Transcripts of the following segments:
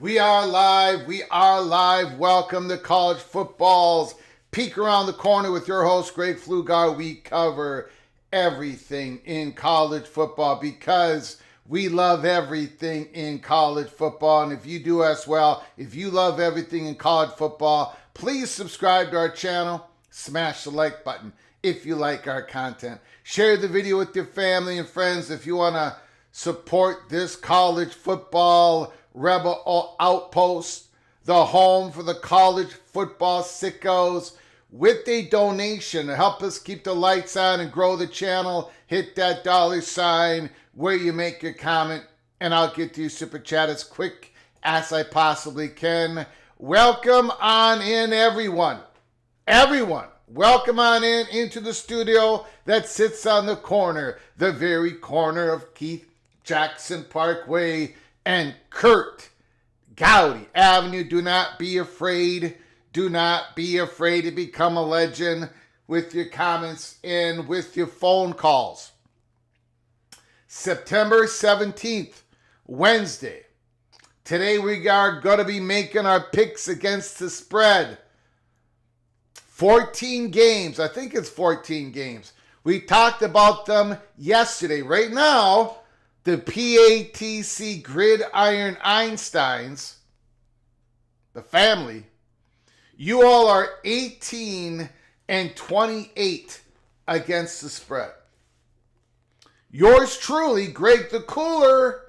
We are live. We are live. Welcome to College Football's Peek Around the Corner with your host, Greg Flugar. We cover everything in college football because we love everything in college football. And if you do as well, if you love everything in college football, please subscribe to our channel. Smash the like button if you like our content. Share the video with your family and friends if you want to support this college football rebel outpost, the home for the college football sickos, with a donation to help us keep the lights on and grow the channel. Hit that $ where you make your comment, and I'll get to you super chat as quick as I possibly can. Welcome on in, everyone. Welcome on in into the studio that sits on the corner, the very corner of Keith Jackson Parkway and Kurt Gowdy Avenue. Do not be afraid. Do not be afraid to become a legend with your comments and with your phone calls. September 17th, Wednesday. Today we are going to be making our picks against the spread. 14 games. I think it's 14 games. We talked about them yesterday. Right now, the PATC Gridiron Einsteins, the family, you all are 18 and 28 against the spread. Yours truly, Greg the Cooler,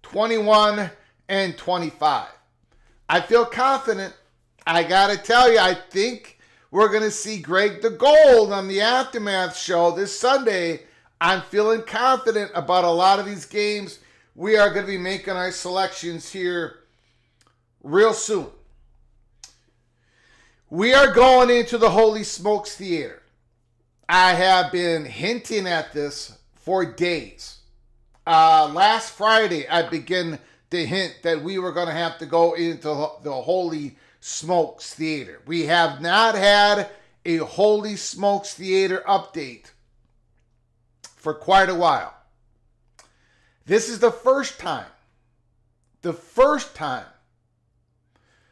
21 and 25. I feel confident. I got to tell you, I think we're going to see Greg the Gold on the Aftermath show this Sunday. I'm feeling confident about a lot of these games. We are going to be making our selections here real soon. We are going into the Holy Smokes Theater. I have been hinting at this for days. Last Friday, I began to hint that we were going to have to go into the Holy Smokes Theater. We have not had a Holy Smokes Theater update for quite a while. This is the first time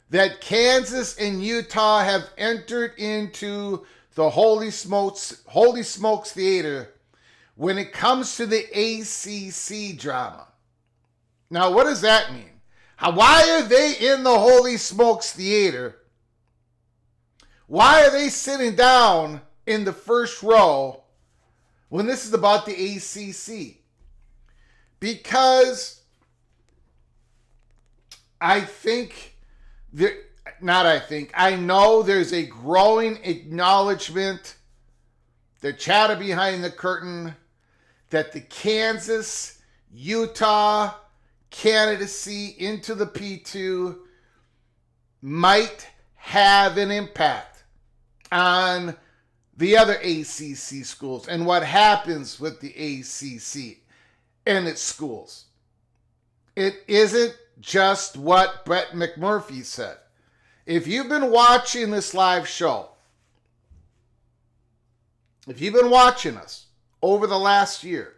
that Kansas and Utah have entered into the Holy Smokes Theater when it comes to the ACC drama. Now, what does that mean? Why are they in the Holy Smokes Theater? Why are they sitting down in the first row when this is about the ACC? Because I know there's a growing acknowledgement, the chatter behind the curtain, that the Kansas-Utah candidacy into the P2 might have an impact on the other ACC schools and what happens with the ACC and its schools. It isn't just what Brett McMurphy said. If you've been watching this live show, if you've been watching us over the last year,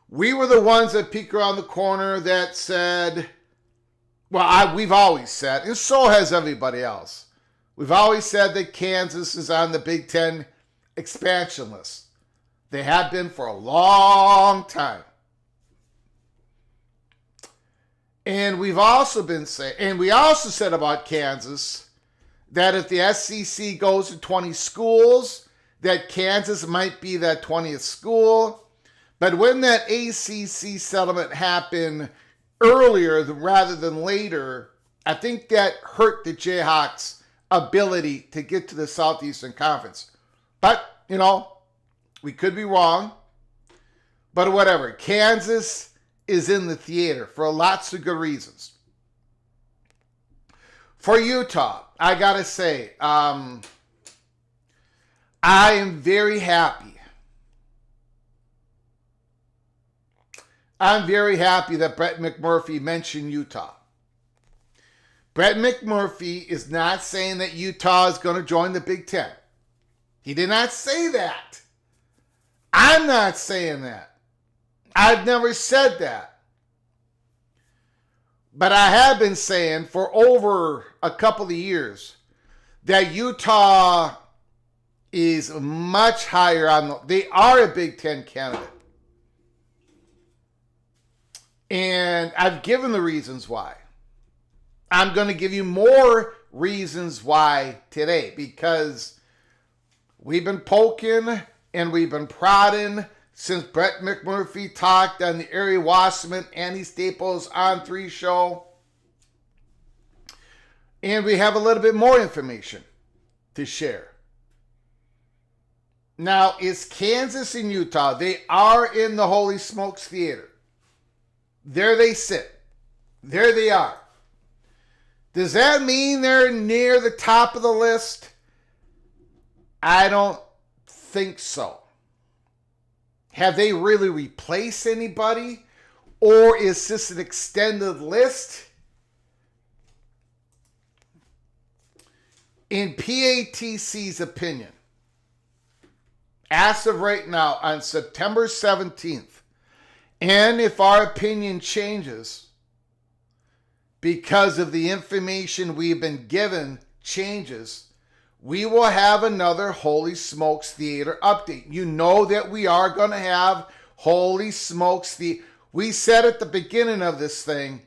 we were the ones that peek around the corner that said, we've always said, and so has everybody else, we've always said that Kansas is on the Big Ten expansion list. They have been for a long time. And we've also been saying, and we also said about Kansas, that if the SEC goes to 20 schools, that Kansas might be that 20th school. But when that ACC settlement happened earlier rather than later, I think that hurt the Jayhawks' ability to get to the Southeastern Conference. But, we could be wrong. But whatever. Kansas is in the theater for lots of good reasons. For Utah, I gotta say, I am very happy. I'm very happy that Brett McMurphy mentioned Utah. Brett McMurphy is not saying that Utah is going to join the Big Ten. He did not say that. I'm not saying that. I've never said that. But I have been saying for over a couple of years that Utah is much higher they are a Big Ten candidate. And I've given the reasons why. I'm going to give you more reasons why today, because we've been poking and we've been prodding since Brett McMurphy talked on the Ari Wasserman, Andy Staples On 3 show. And we have a little bit more information to share. Now, it's Kansas and Utah. They are in the Holy Smokes Theater. There they sit. There they are. Does that mean they're near the top of the list? I don't think so. Have they really replaced anybody? Or is this an extended list? In PATC's opinion, as of right now, on September 17th, and if our opinion changes because of the information we've been given changes, we will have another Holy Smokes Theater update. You know that we are going to have Holy Smokes Theater. We said at the beginning of this thing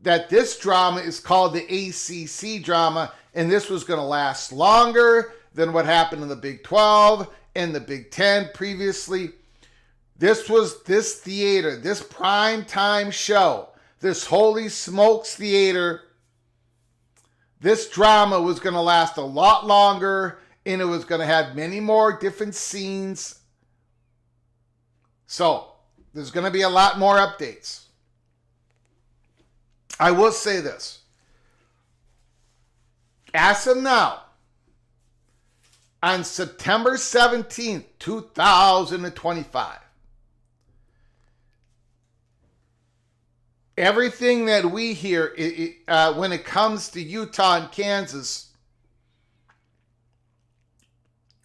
that this drama is called the ACC drama, and this was going to last longer than what happened in the Big 12 and the Big 10 previously. This theater, this prime time show, this Holy Smokes Theater, this drama was going to last a lot longer, and it was going to have many more different scenes. So, there's going to be a lot more updates. I will say this. as of now, on September 17th, 2025, everything that we hear when it comes to Utah and Kansas,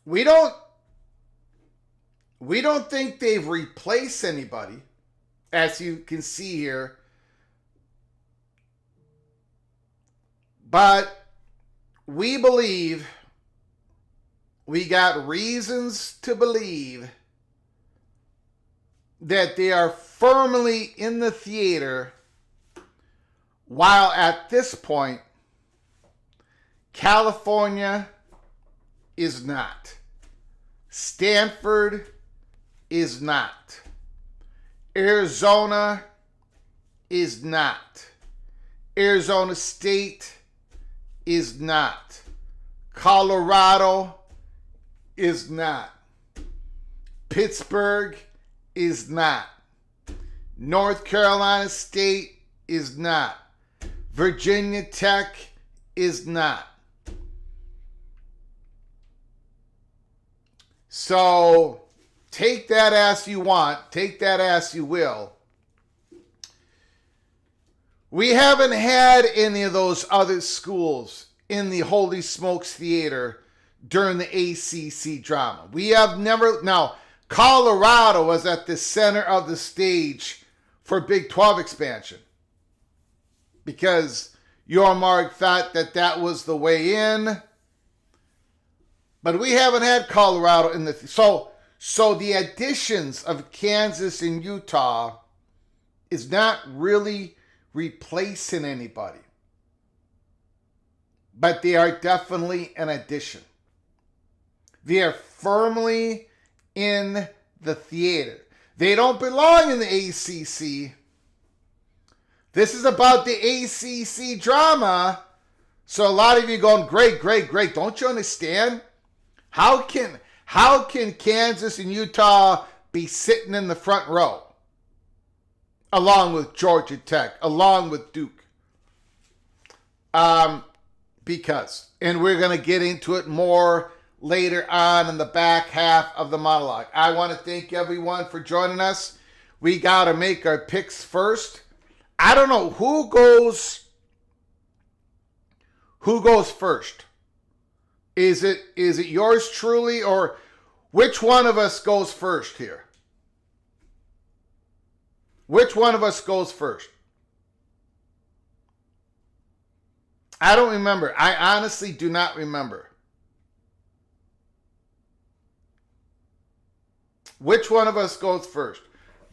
we don't think they've replaced anybody, as you can see here. But we believe, we got reasons to believe that they are firmly in the theater, while at this point, California is not. Stanford is not. Arizona is not. Arizona State is not. Colorado is not. Pittsburgh is not. North Carolina State is not. Virginia Tech is not. So take that as you want, take that as you will. We haven't had any of those other schools in the Holy Smokes Theater during the ACC drama. We have never. Now, Colorado was at the center of the stage for Big 12 expansion because Yormark thought that that was the way in. But we haven't had Colorado in the... So the additions of Kansas and Utah is not really replacing anybody. But they are definitely an addition. They are firmly in the theater. They don't belong in the ACC. This is about the ACC drama. So a lot of you going, great. Don't you understand? How can Kansas and Utah be sitting in the front row? Along with Georgia Tech, along with Duke. Because, and we're going to get into it more later on in the back half of the monologue. I want to thank everyone for joining us. We got to make our picks first. I don't know who goes first. Is it yours truly, or which one of us goes first here? Which one of us goes first? I don't remember. I honestly do not remember. Which one of us goes first?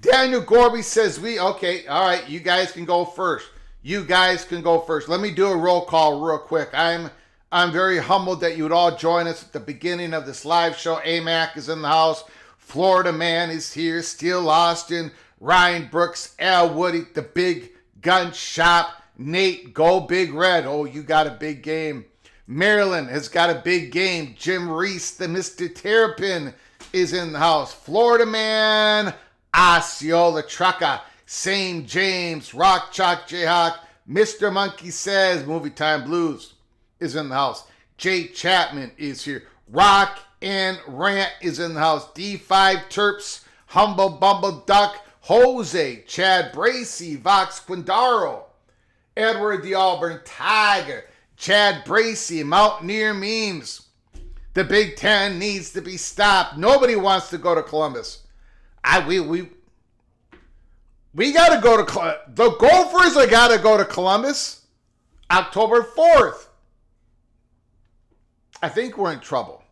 Daniel Gorby says okay, all right, you guys can go first. Let me do a roll call real quick. I'm very humbled that you would all join us at the beginning of this live show. AMAC is in the house. Florida Man is here. Steele Austin, Ryan Brooks, Al Woody, the Big Gun Shop, Nate, go Big Red. Oh, you got a big game. Maryland has got a big game. Jim Reese, the Mr. Terrapin, is in the house. Florida Man, Osceola Trucka, St. James, Rock Chalk Jayhawk, Mr. Monkey Says, Movie Time Blues is in the house. Jay Chapman is here. Rock and Rant is in the house. D5 Terps, Humble Bumble Duck, Jose, Chad Bracey, Vox Quindaro, Edward the Auburn Tiger, Chad Bracey, Mountaineer Memes. The Big Ten needs to be stopped. Nobody wants to go to Columbus. We got to go to Columbus. The Gophers have got to go to Columbus October 4th. I think we're in trouble.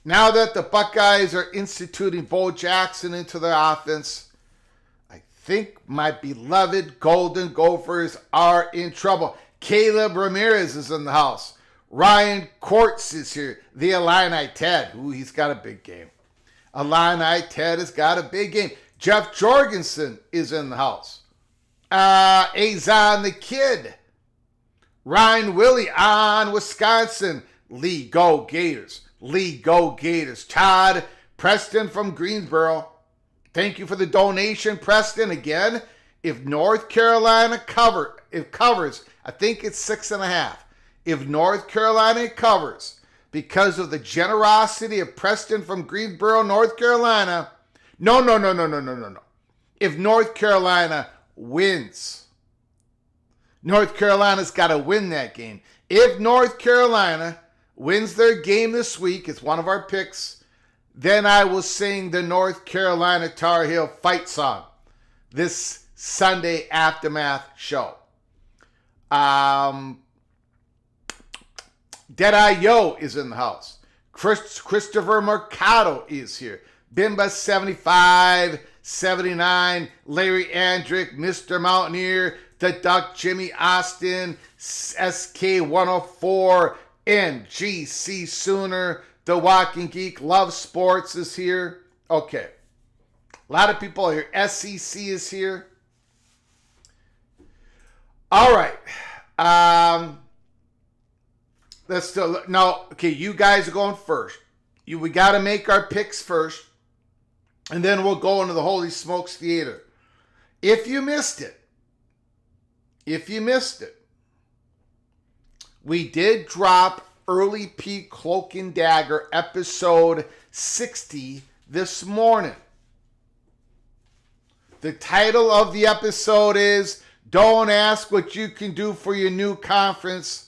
Now that the Buckeyes are instituting Bo Jackson into their offense, I think my beloved Golden Gophers are in trouble. Caleb Ramirez is in the house. Ryan Quartz is here. The Illini Ted. Ooh, he's got a big game. Illini Ted has got a big game. Jeff Jorgensen is in the house. Azon the Kid. Ryan Willie on Wisconsin. Lee Go Gators. Todd Preston from Greensboro. Thank you for the donation, Preston. Again, if North Carolina covers, I think it's 6.5. if North Carolina covers, because of the generosity of Preston from Greensboro, North Carolina, no. If North Carolina wins, North Carolina's got to win that game. If North Carolina wins their game this week, it's one of our picks, then I will sing the North Carolina Tar Heel fight song this Sunday Aftermath show. Deadeye Yo is in the house. Christopher Mercado is here. Bimba 75, 79, Larry Andrick, Mr. Mountaineer, The Duck, Jimmy Austin, SK 104, NGC Sooner, The Walking Geek, Love Sports is here. Okay. A lot of people are here. SEC is here. All right. Let's still now. Okay, you guys are going first. We got to make our picks first, and then we'll go into the Holy Smokes Theater. If you missed it, we did drop Early Peak Cloak and Dagger episode 60 this morning. The title of the episode is "Don't Ask What You Can Do for Your New Conference.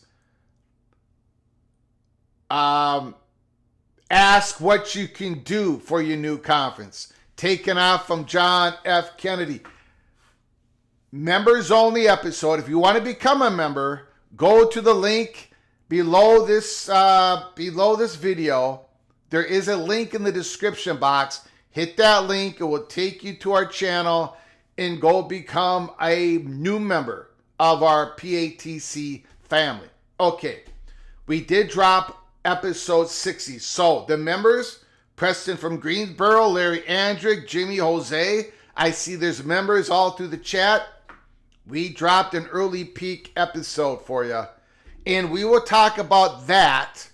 Ask What You Can Do for Your New Conference." Taken off from John F. Kennedy. Members only episode. If you want to become a member, go to the link below this video. There is a link in the description box. Hit that link. It will take you to our channel and go become a new member of our PATC family. Okay, we did drop episode 60. So the members, Preston from Greensboro, Larry Andrick, Jimmy Jose. I see there's members all through the chat. We dropped an Early Peak episode for you. And we will talk about that.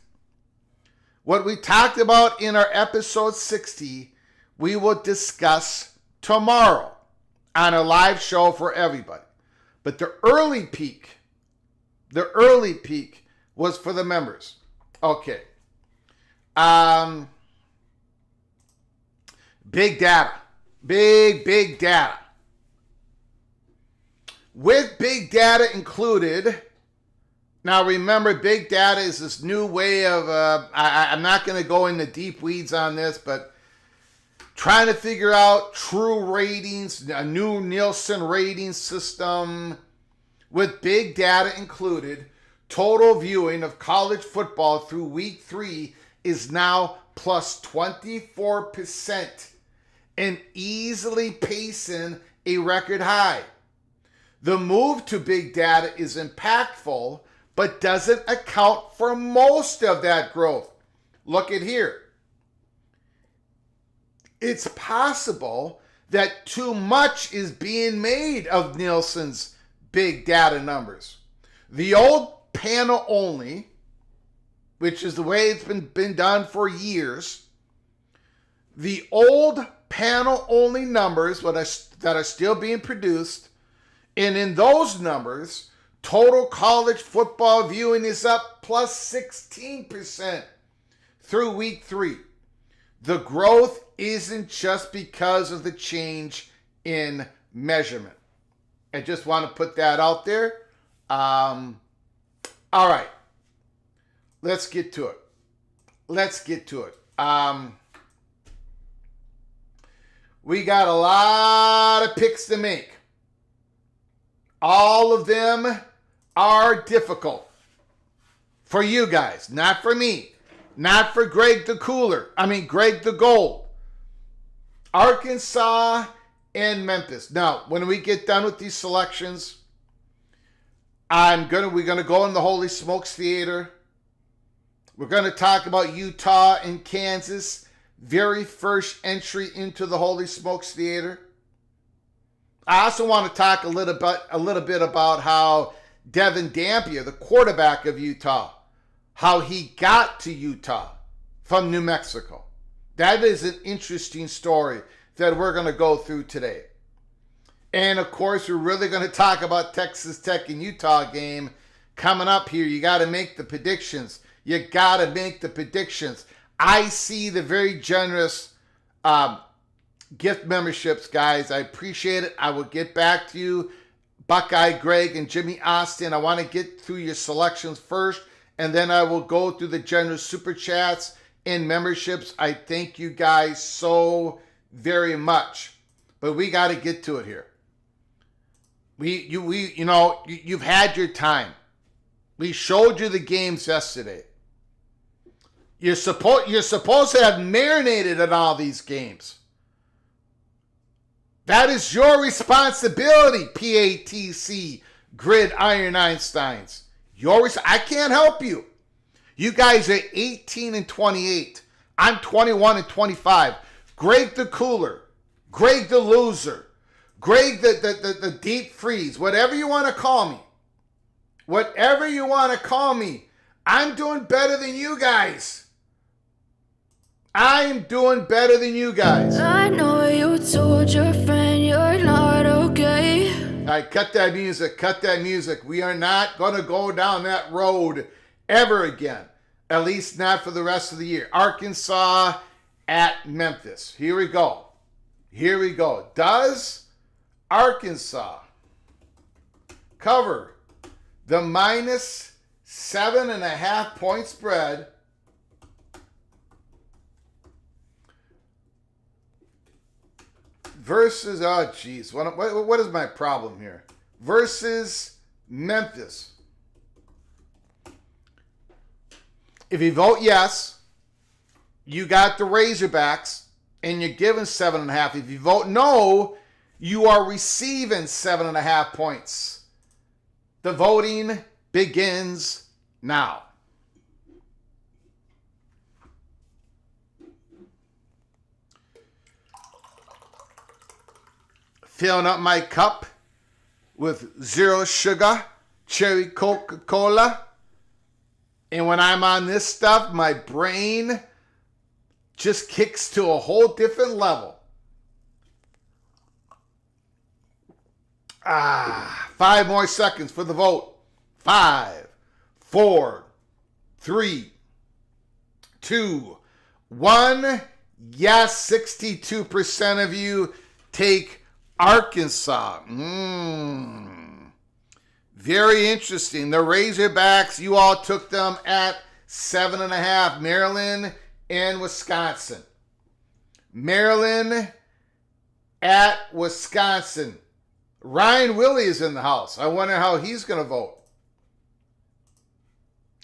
What we talked about in our episode 60, we will discuss tomorrow on a live show for everybody. But the early peak was for the members. Okay. Big data. Big data. With big data included, now remember, big data is this new way of, I'm not going to go into deep weeds on this, but trying to figure out true ratings, a new Nielsen rating system. With big data included, total viewing of college football through week 3 is now plus 24% and easily pacing a record high. The move to big data is impactful, but doesn't account for most of that growth. Look at here. It's possible that too much is being made of Nielsen's big data numbers. The old panel only, which is the way it's been done for years, the old panel only numbers that are still being produced, and in those numbers, total college football viewing is up plus 16% through week 3. The growth isn't just because of the change in measurement. I just want to put that out there. All right. Let's get to it. We got a lot of picks to make. All of them are difficult for you guys, not for me, not for Greg the Gold. Arkansas and Memphis. Now, when we get done with these selections, we're gonna go in the Holy Smokes Theater. We're gonna talk about Utah and Kansas, very first entry into the Holy Smokes Theater. I also want to talk a little bit about how Devin Dampier, the quarterback of Utah, how he got to Utah from New Mexico. That is an interesting story that we're going to go through today. And of course, we're really going to talk about Texas Tech and Utah game coming up here. You got to make the predictions. You got to make the predictions. I see the very generous gift memberships, guys. I appreciate it. I will get back to you, Buckeye Greg and Jimmy Austin. I want to get through your selections first, and then I will go through the generous super chats and memberships. I thank you guys so very much, but we got to get to it here. You've had your time. We showed you the games yesterday. You're supposed to have marinated in all these games. That is your responsibility, PATC Gridiron Einsteins. I can't help you. You guys are 18 and 28. I'm 21 and 25. Greg the Cooler, Greg the Loser, Greg the Deep Freeze, whatever you want to call me. Whatever you want to call me. I'm doing better than you guys. I'm doing better than you guys. I know you told your friend you're not okay. All right, cut that music. Cut that music. We are not going to go down that road ever again. At least not for the rest of the year. Arkansas at Memphis. Here we go. Here we go. Does Arkansas cover the minus 7.5 point spread versus, oh geez, what is my problem here? Versus Memphis. If you vote yes, you got the Razorbacks and you're given 7.5. If you vote no, you are receiving 7.5 points. The voting begins now. Filling up my cup with 0 sugar, cherry Coca-Cola. And when I'm on this stuff, my brain just kicks to a whole different level. 5 more seconds for the vote. 5, 4, 3, 2, 1. Yes, 62% of you take Arkansas. Very interesting. The Razorbacks, you all took them at 7.5. Maryland and Wisconsin. Maryland at Wisconsin. Ryan Willie is in the house. I wonder how he's going to vote.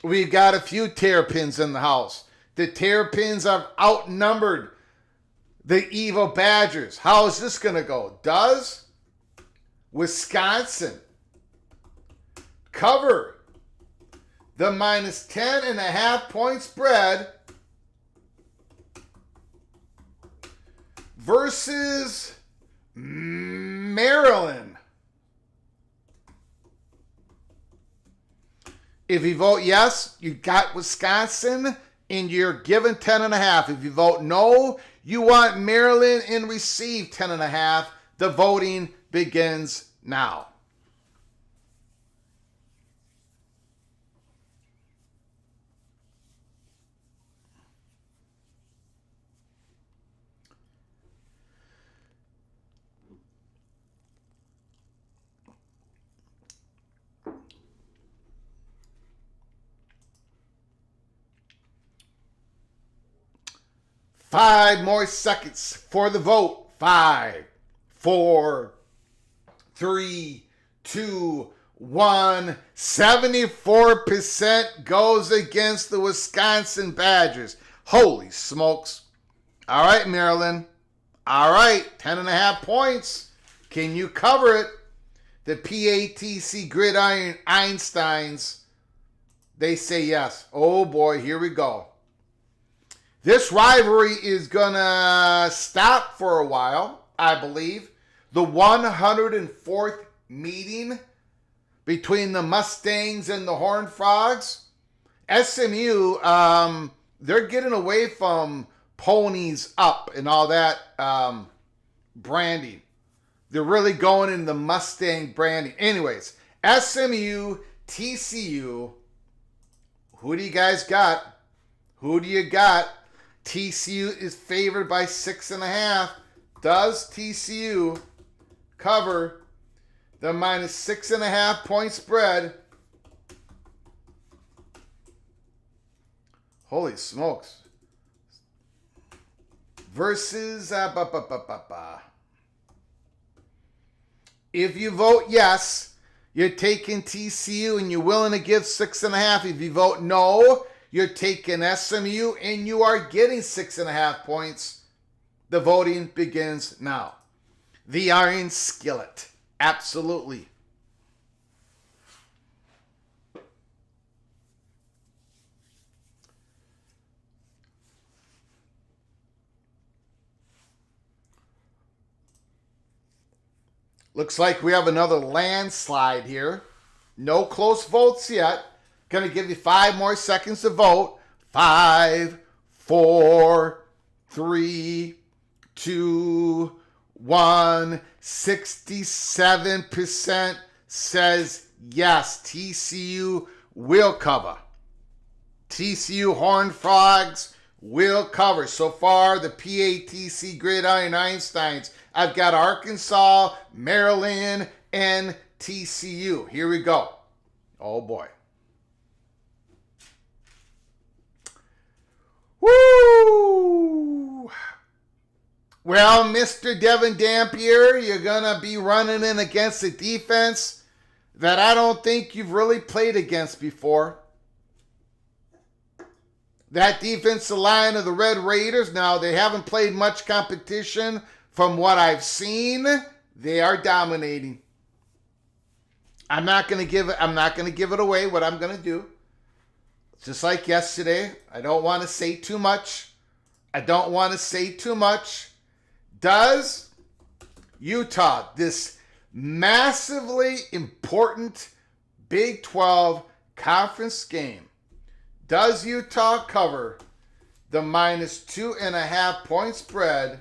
We've got a few Terrapins in the house. The Terrapins have outnumbered the Evil Badgers. How is this going to go? Does Wisconsin cover the minus 10.5 point spread versus Maryland? If you vote yes, you got Wisconsin and you're given 10.5. If you vote no, you want Maryland and receive 10.5. The voting begins now. Five more seconds for the vote. 5, 4, 3, 2, 1. 74% goes against the Wisconsin Badgers. Holy smokes. All right, Maryland. All right, 10.5 points. Can you cover it? The PATC Gridiron Einsteins, they say yes. Oh boy, here we go. This rivalry is going to stop for a while, I believe. The 104th meeting between the Mustangs and the Horned Frogs. SMU, they're getting away from ponies up and all that branding. They're really going in the Mustang branding. Anyways, SMU TCU, who do you guys got? Who do you got? TCU is favored by 6.5. Does TCU cover the minus 6.5 point spread? Holy smokes. Versus, if you vote yes, you're taking TCU and you're willing to give 6.5. If you vote no, you're taking SMU and you are getting 6.5 points. The voting begins now. The Iron Skillet. Absolutely. Looks like we have another landslide here. No close votes yet. Going to give you 5 more seconds to vote. 5, 4, 3, 2, 1. 67% says yes. TCU will cover. TCU Horned Frogs will cover. So far, the PATC Gridiron Einsteins. I've got Arkansas, Maryland, and TCU. Here we go. Oh boy. Woo! Well, Mr. Devin Dampier, you're going to be running in against a defense that I don't think you've really played against before. That defensive line of the Red Raiders, now they haven't played much competition. From what I've seen, they are dominating. I'm not going to give it away what I'm going to do. Just like yesterday, I don't want to say too much. Does Utah, this massively important Big 12 conference game, does Utah cover the minus 2.5 point spread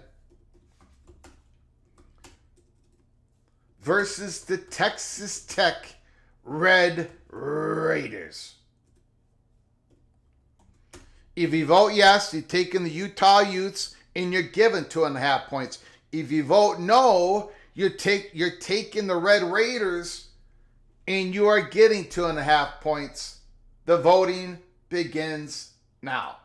versus the Texas Tech Red Raiders? If you vote yes, you're taking the Utah Utes and you're given 2.5 points. If you vote no, you're taking the Red Raiders and you are getting 2.5 points. The voting begins now.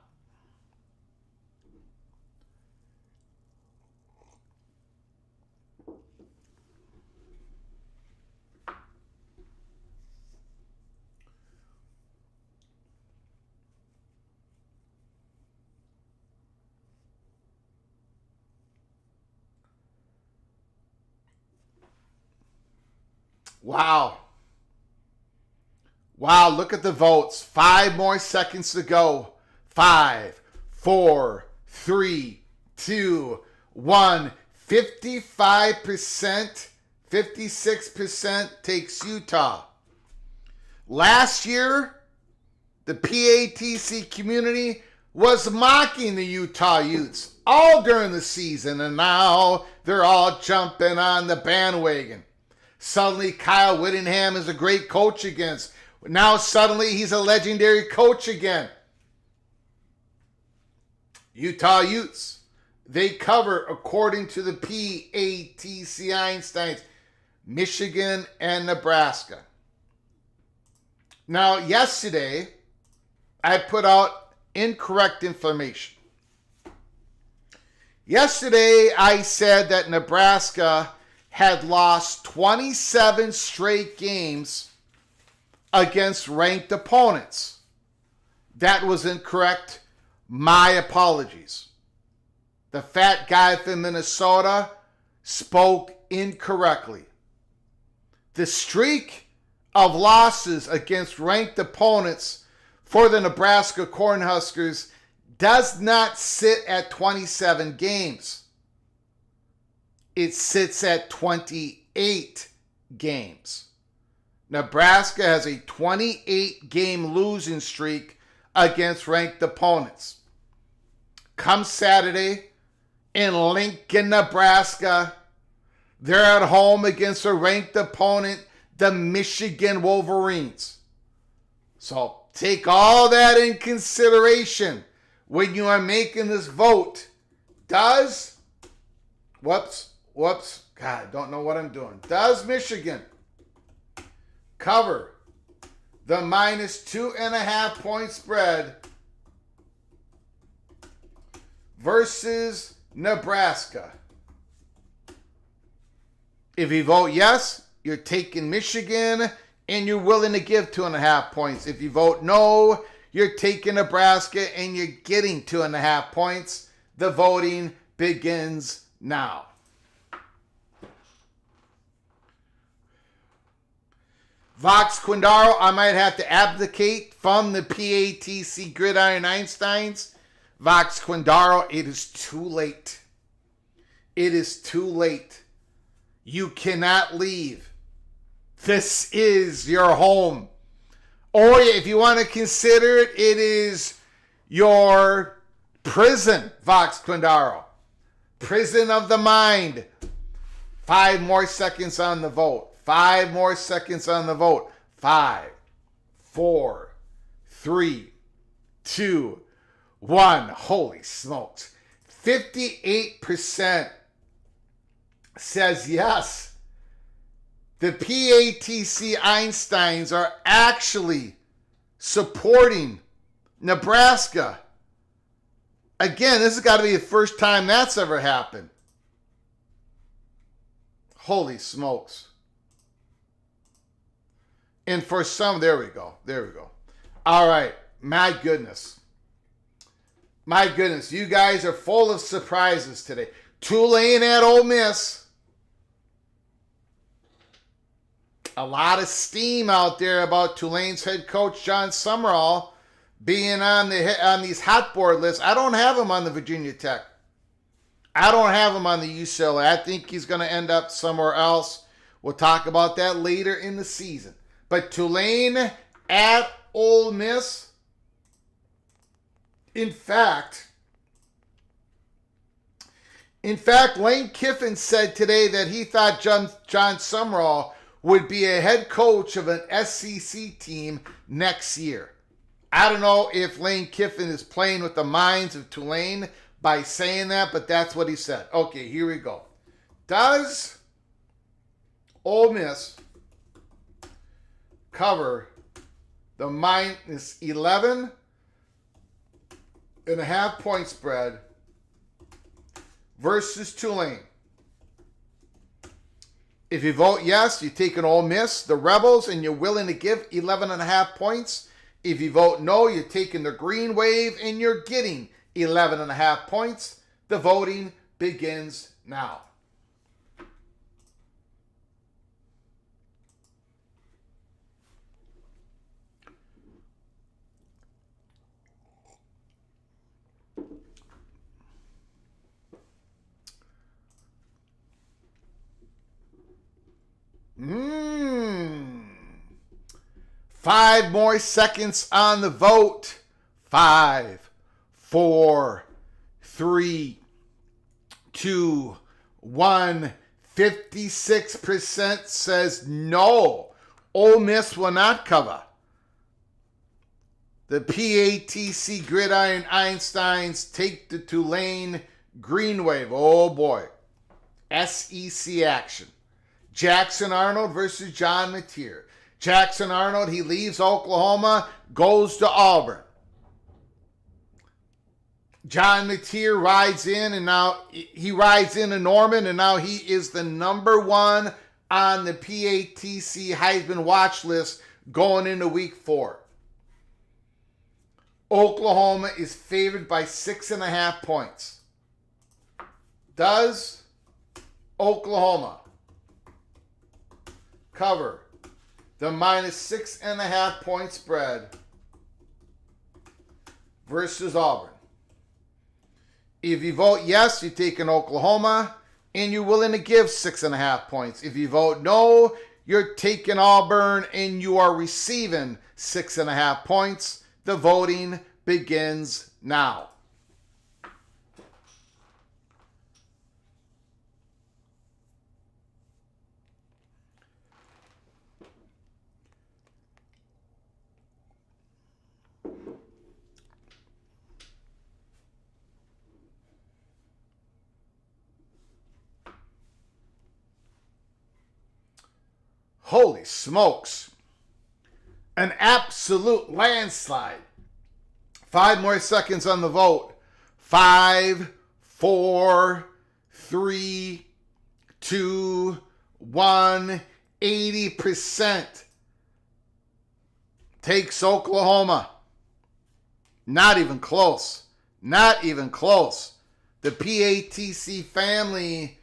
Wow, look at the votes. 5 more seconds to go. 5, 4, 3, 2, 1. 55%, 56% takes Utah. Last year, the PATC community was mocking the Utah Utes all during the season, and now they're all jumping on the bandwagon. Suddenly, Kyle Whittingham is a great coach again. Now, suddenly, he's a legendary coach again. Utah Utes, they cover, according to the PATC Einsteins, Michigan and Nebraska. Now, yesterday, I put out incorrect information. Yesterday, I said that Nebraska had lost 27 straight games against ranked opponents. That was incorrect. My apologies. The fat guy from Minnesota spoke incorrectly. The streak of losses against ranked opponents for the Nebraska Cornhuskers does not sit at 27 games. It sits at 28 games. Nebraska has a 28-game losing streak against ranked opponents. Come Saturday in Lincoln, Nebraska, they're at home against a ranked opponent, the Michigan Wolverines. So take all that in consideration when you are making this vote. Does, God, I don't know what I'm doing. Does Michigan cover the -2.5 point spread versus Nebraska? If you vote yes, you're taking Michigan and you're willing to give 2.5 points. If you vote no, you're taking Nebraska and you're getting 2.5 points. The voting begins now. Vox Quindaro, I might have to abdicate from the PATC Gridiron Einsteins. Vox Quindaro, it is too late. It is too late. You cannot leave. This is your home. Or if you want to consider it, it is your prison, Vox Quindaro. Prison of the mind. 5 more seconds on the vote. 5 more seconds on the vote. 5, 4, 3, 2, 1. Holy smokes. 58% says yes. The PATC Einsteins are actually supporting Nebraska. Again, this has got to be the first time that's ever happened. Holy smokes. And for some, there we go. All right. My goodness. You guys are full of surprises today. Tulane at Ole Miss. A lot of steam out there about Tulane's head coach, John Summerall, being on these hot board lists. I don't have him on the Virginia Tech. I don't have him on the UCLA. I think he's going to end up somewhere else. We'll talk about that later in the season. But Tulane at Ole Miss. In fact, Lane Kiffin said today that he thought John Summerall would be a head coach of an SEC team next year. I don't know if Lane Kiffin is playing with the minds of Tulane by saying that, but that's what he said. Okay, here we go. Does Ole Miss cover the -11.5 point spread versus Tulane? If you vote yes, you're taking Ole Miss, the Rebels, and you're willing to give 11.5 points. If you vote no, you're taking the Green Wave and you're getting 11.5 points. The voting begins now. Five more seconds on the vote. 5, 4, 3, 2, 1. 56% says no. Ole Miss will not cover. The PATC Gridiron Einsteins take the Tulane Green Wave. Oh boy. SEC action. Jackson Arnold versus John Mateer. Jackson Arnold, he leaves Oklahoma, goes to Auburn. John Mateer rides in, and now he rides into Norman, and now he is the #1 on the PATC Heisman watch list going into week 4. Oklahoma is favored by 6.5 points. Does Oklahoma cover the -6.5 point spread versus Auburn? If you vote yes, you're taking Oklahoma and you're willing to give 6.5 points. If you vote no, you're taking Auburn and you are receiving 6.5 points. The voting begins now. Holy smokes. An absolute landslide. 5 more seconds on the vote. 5, 4, 3, 2, 1. 80% takes Oklahoma. Not even close. Not even close. The PATC family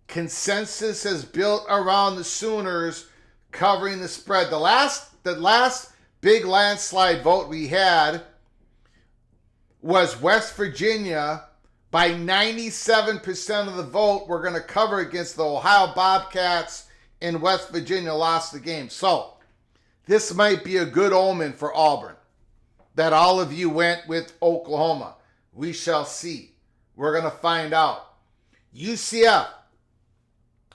consensus has built around the Sooners covering the spread. The last big landslide vote we had was West Virginia. By 97% of the vote, we're going to cover against the Ohio Bobcats, and West Virginia lost the game. So this might be a good omen for Auburn, that all of you went with Oklahoma. We shall see. We're going to find out. UCF,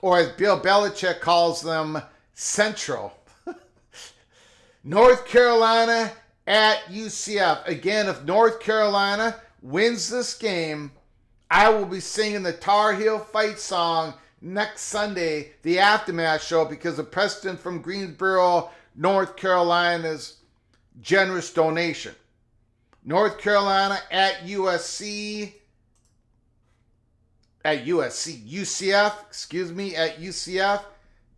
or as Bill Belichick calls them, Central. North Carolina at UCF. Again, if North Carolina wins this game, I will be singing the Tar Heel fight song next Sunday, the Aftermath show, because of Preston from Greensboro, North Carolina's generous donation. North Carolina at UCF, at UCF.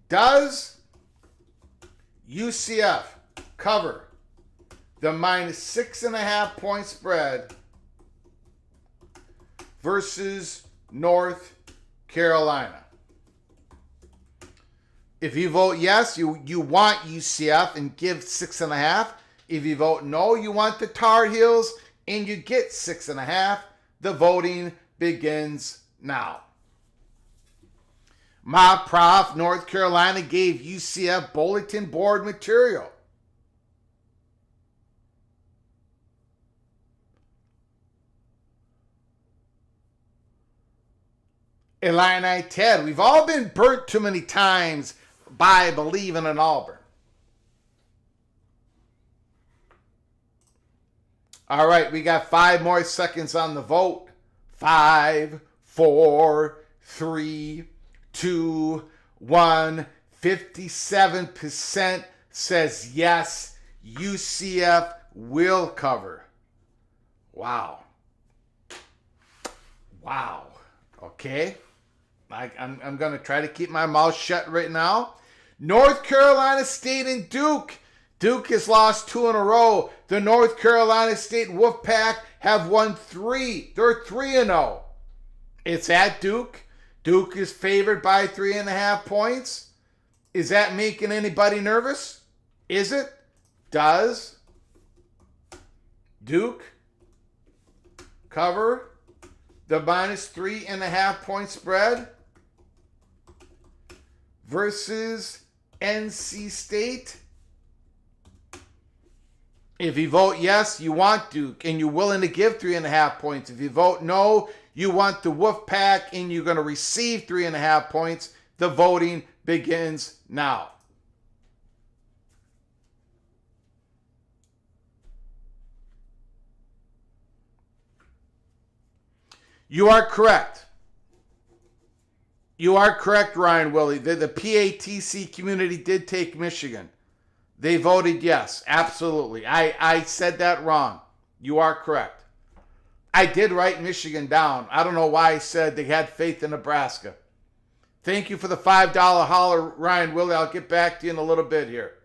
Does UCF cover the -6.5 point spread versus North Carolina? If you vote yes, you want UCF and give 6.5. If you vote no, you want the Tar Heels and you get 6.5. The voting begins now. My prof, North Carolina, gave UCF bulletin board material. Illini Ted, we've all been burnt too many times by believing in Auburn. All right, we got 5 more seconds on the vote. 5, 4, 3, 2, 1. 57% says yes, UCF will cover. Wow. Okay. I'm going to try to keep my mouth shut right now. North Carolina State and Duke. Duke has lost 2 in a row. The North Carolina State Wolfpack have won 3. They're 3-0. It's at Duke. Duke is favored by 3.5 points. Is that making anybody nervous? Is it? Does Duke cover the -3.5 point spread versus NC State? If you vote yes, you want Duke and you're willing to give 3.5 points. If you vote no, you want the Wolfpack and you're going to receive 3.5 points. The voting begins now. You are correct. You are correct, Ryan Willie. The PATC community did take Michigan. They voted yes, absolutely. I said that wrong. You are correct. I did write Michigan down. I don't know why I said they had faith in Nebraska. Thank you for the $5 holler, Ryan Willie. I'll get back to you in a little bit here.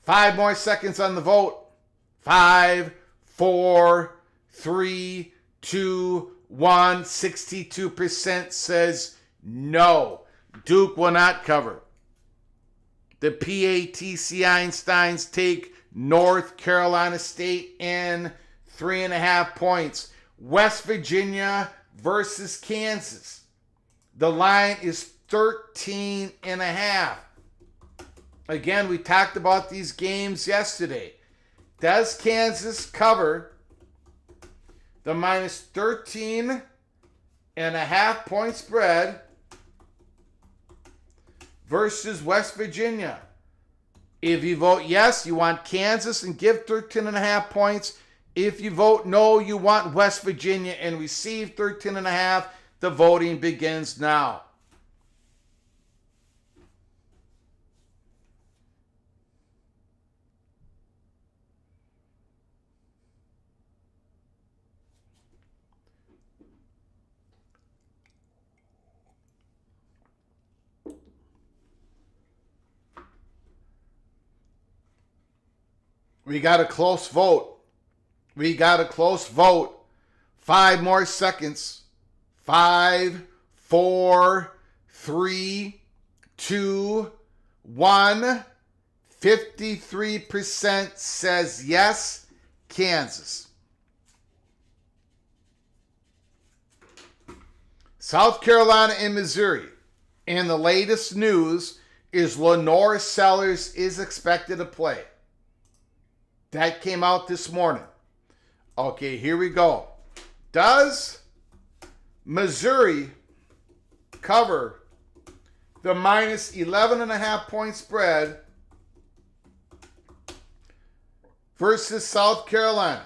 Five more seconds on the vote. 5, 4, 3, 2, 1. 62% says no. Duke will not cover. The PATC Einsteins take North Carolina State in 3.5 points. West Virginia versus Kansas. The line is 13.5. Again, we talked about these games yesterday. Does Kansas cover the -13.5 point spread versus West Virginia? If you vote yes, you want Kansas and give 13.5 points. If you vote no, you want West Virginia and receive 13.5. The voting begins now. We got a close vote. We got a close vote. 5 more seconds. 5, 4, 3, 2, 1. 53% says yes, Kansas. South Carolina and Missouri. And the latest news is Lenore Sellers is expected to play. That came out this morning. Okay, here we go. Does Missouri cover the minus 11.5 point spread versus South Carolina?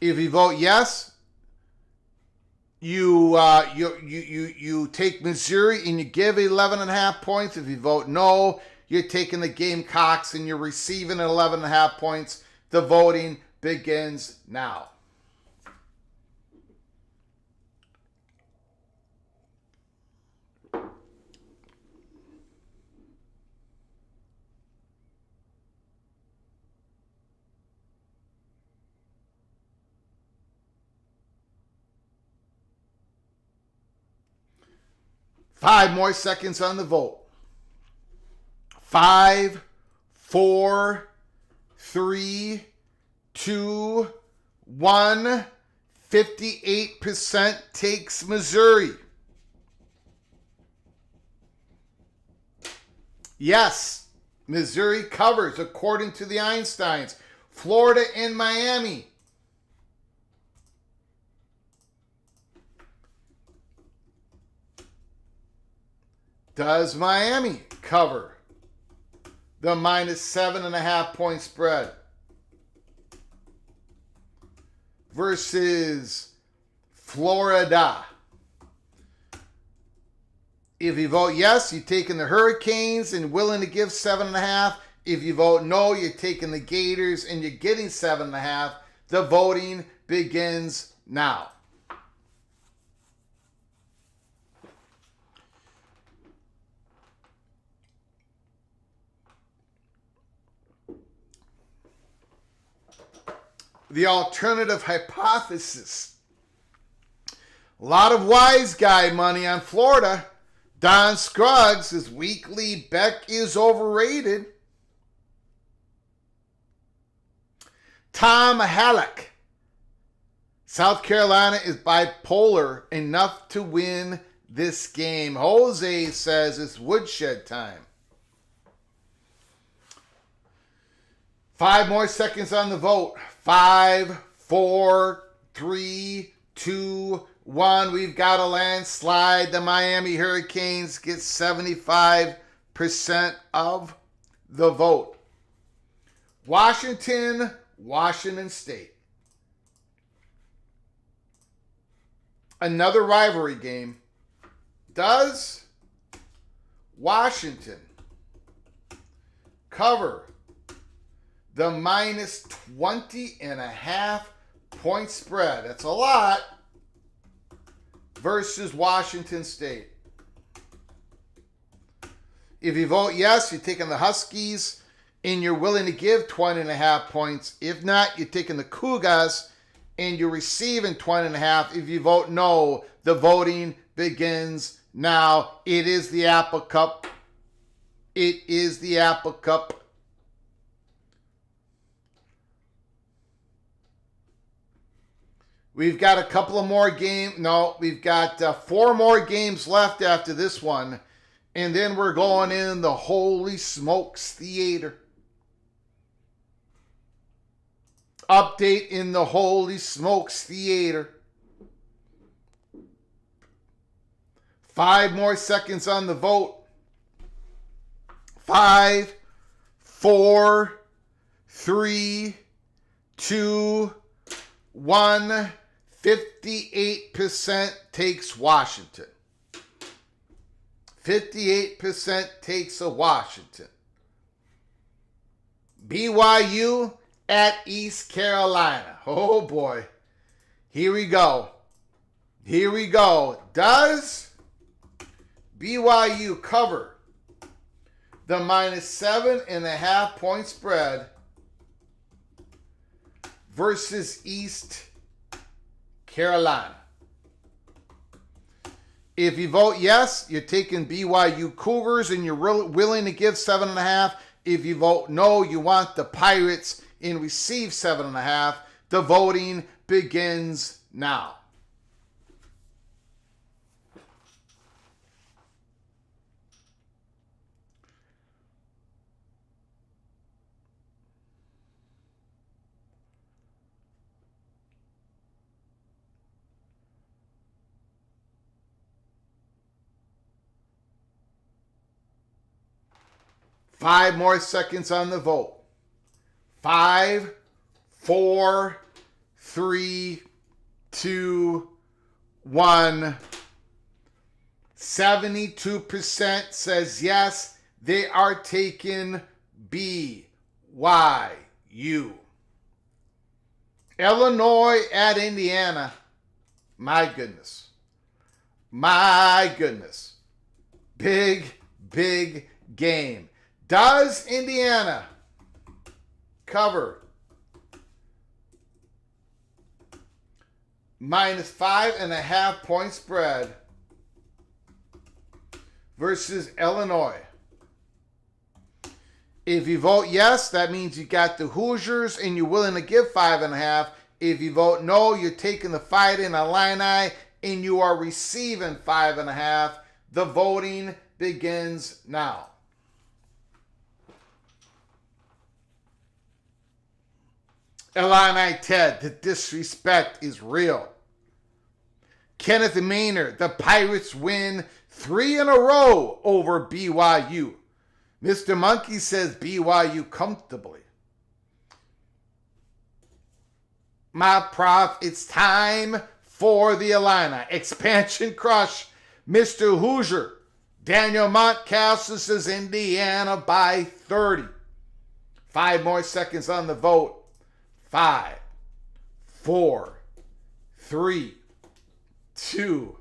If you vote yes, you take Missouri and you give 11.5 points. If you vote no, you're taking the Gamecocks and you're receiving 11.5 points. The voting begins now. Five more seconds on the vote. 5, 4, 3, 2, 1. 58% takes Missouri. Yes, Missouri covers according to the Einsteins. Florida and Miami. Does Miami cover the minus 7.5 point spread versus Florida? If you vote yes, you're taking the Hurricanes and willing to give 7.5. If you vote no, you're taking the Gators and you're getting 7.5. The voting begins now. The alternative hypothesis. A lot of wise guy money on Florida. Don Scruggs says weekly Beck is overrated. Tom Halleck. South Carolina is bipolar enough to win this game. Jose says it's woodshed time. 5 more seconds on the vote. 5, 4, 3, 2, 1. We've got a landslide. The Miami Hurricanes get 75% of the vote. Washington State. Another rivalry game. Does Washington cover the minus 20.5 point spread? That's a lot. Versus Washington State. If you vote yes, you're taking the Huskies and you're willing to give 20.5 points. If not, you're taking the Cougars and you're receiving 20.5. If you vote no, the voting begins now. It is the Apple Cup. It is the Apple Cup. We've got a couple of more games. No, we've got 4 more games left after this one. And then we're going in the Holy Smokes Theater. Update in the Holy Smokes Theater. 5 more seconds on the vote. 5, 4, 3, 2, 1. 58% takes Washington. 58% takes a Washington. BYU at East Carolina. Oh boy. Here we go. Here we go. Does BYU cover the -7.5 point spread versus East Carolina? If you vote yes, you're taking BYU Cougars and you're willing to give 7.5. If you vote no, you want the Pirates and receive 7.5. The voting begins now. Five more seconds on the vote. 5, 4, 3, 2, 1. 72% says yes, they are taking BYU. Illinois at Indiana. My goodness. My goodness. Big, big game. Does Indiana cover -5.5 point spread versus Illinois? If you vote yes, that means you got the Hoosiers and you're willing to give 5.5. If you vote no, you're taking the Fighting Illini and you are receiving 5.5. The voting begins now. Illini Ted, the disrespect is real. Kenneth Maynard, the Pirates win 3 in a row over BYU. Mr. Monkey says BYU comfortably. My prof, it's time for the Illini. Expansion crush, Mr. Hoosier. Daniel Montcastle says Indiana by 30. 5 more seconds on the vote. 5, 4, 3, 2,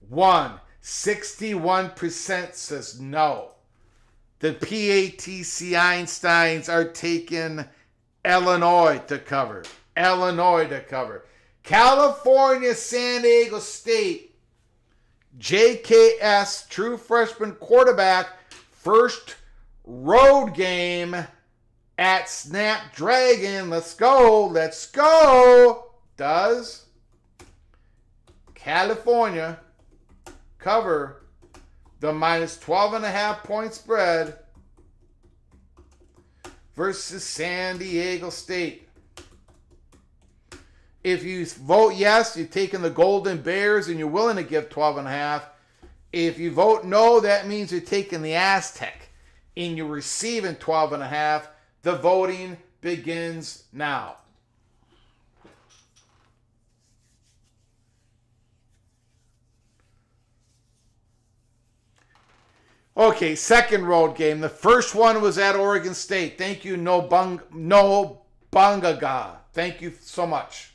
1. 61% says no. The PATC Einsteins are taking Illinois to cover. Illinois to cover. California, San Diego State. JKS, true freshman quarterback, first road game at Snapdragon. Let's go. Let's go. Does California cover the -12.5 point spread versus San Diego State? If you vote yes, you're taking the Golden Bears and you're willing to give 12.5. If you vote no, that means you're taking the Aztec and you're receiving 12.5. The voting begins now. Okay, second road game. The first one was at Oregon State. Thank you, No Bangaga. Thank you so much.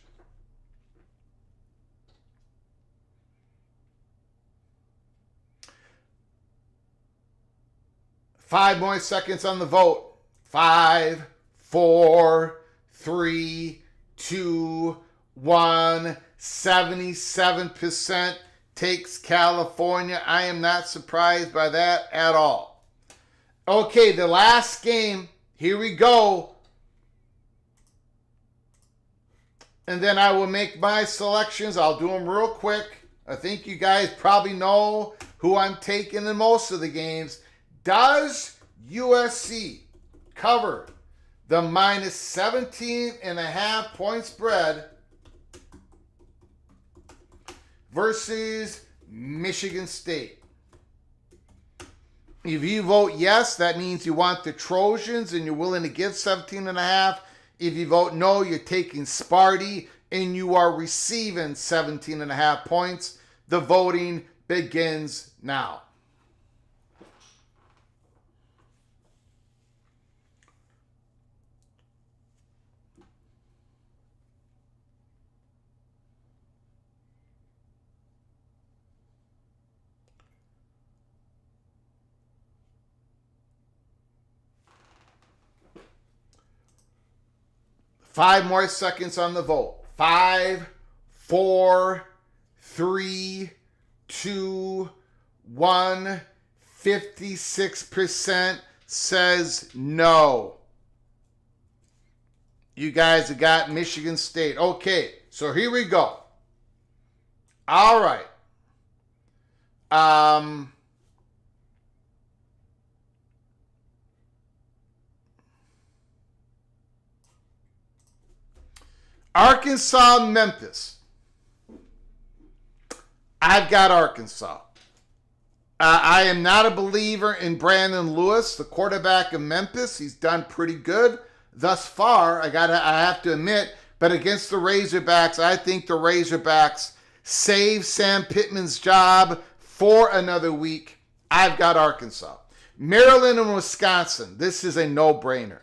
Five more seconds on the vote. 5, 4, 3, 2, 1. 77% takes California. I am not surprised by that at all. Okay, the last game. Here we go. And then I will make my selections. I'll do them real quick. I think you guys probably know who I'm taking in most of the games. Does USC cover the -17.5 point spread versus Michigan State? If you vote yes, that means you want the Trojans and you're willing to give 17.5. If you vote no, you're taking Sparty and you are receiving 17.5 points. The voting begins now. Five more seconds on the vote. 5, 4, 3, 2, 1. 56% says no. You guys have got Michigan State. Okay, so here we go. All right. Arkansas, Memphis. I've got Arkansas. I am not a believer in Brandon Lewis, the quarterback of Memphis. He's done pretty good thus far, I have to admit. But against the Razorbacks, I think the Razorbacks save Sam Pittman's job for another week. I've got Arkansas. Maryland and Wisconsin. This is a no-brainer.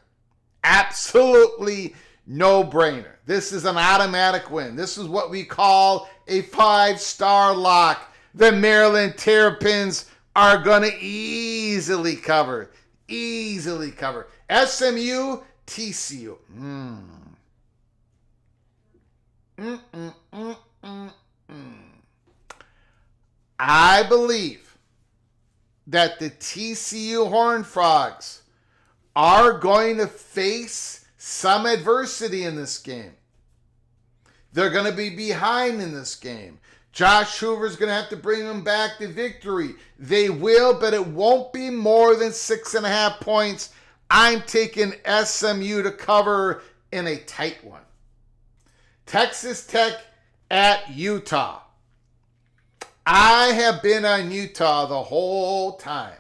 Absolutely no-brainer. This is an automatic win. This is what we call a 5-star lock. The Maryland Terrapins are going to easily cover. Easily cover. SMU, TCU. I believe that the TCU Horned Frogs are going to face some adversity in this game. They're going to be behind in this game. Josh Hoover's going to have to bring them back to victory. They will, but it won't be more than 6.5 points. I'm taking SMU to cover in a tight one. Texas Tech at Utah. I have been on Utah the whole time.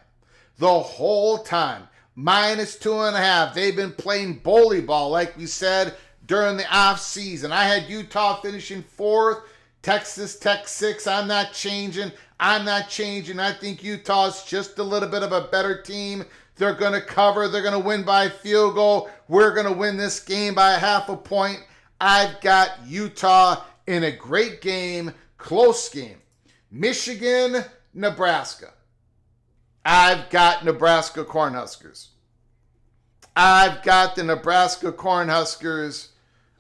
The whole time. -2.5. They've been playing bully ball, like we said, during the off season. I had Utah finishing 4th, Texas Tech 6th. I'm not changing. I think Utah's just a little bit of a better team. They're going to cover. They're going to win by a field goal. We're going to win this game by 0.5 point. I've got Utah in a great game, close game. Michigan, Nebraska. I've got Nebraska Cornhuskers. I've got the Nebraska Cornhuskers.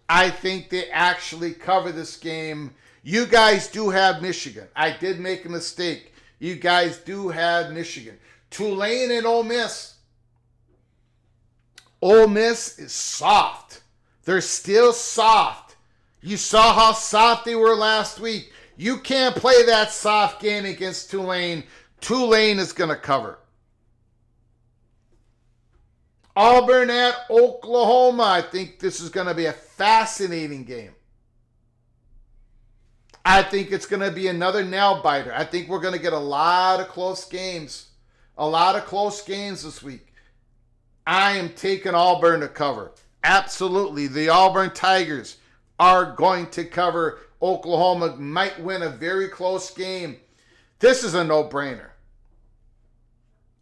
I think they actually cover this game. You guys do have Michigan. I did make a mistake. You guys do have Michigan. Tulane and Ole Miss. Ole Miss is soft. They're still soft. You saw how soft they were last week. You can't play that soft game against Tulane. Tulane is going to cover. Auburn at Oklahoma. I think this is going to be a fascinating game. I think it's going to be another nail biter. I think we're going to get a lot of close games. A lot of close games this week. I am taking Auburn to cover. Absolutely. The Auburn Tigers are going to cover. Oklahoma might win a very close game. This is a no-brainer.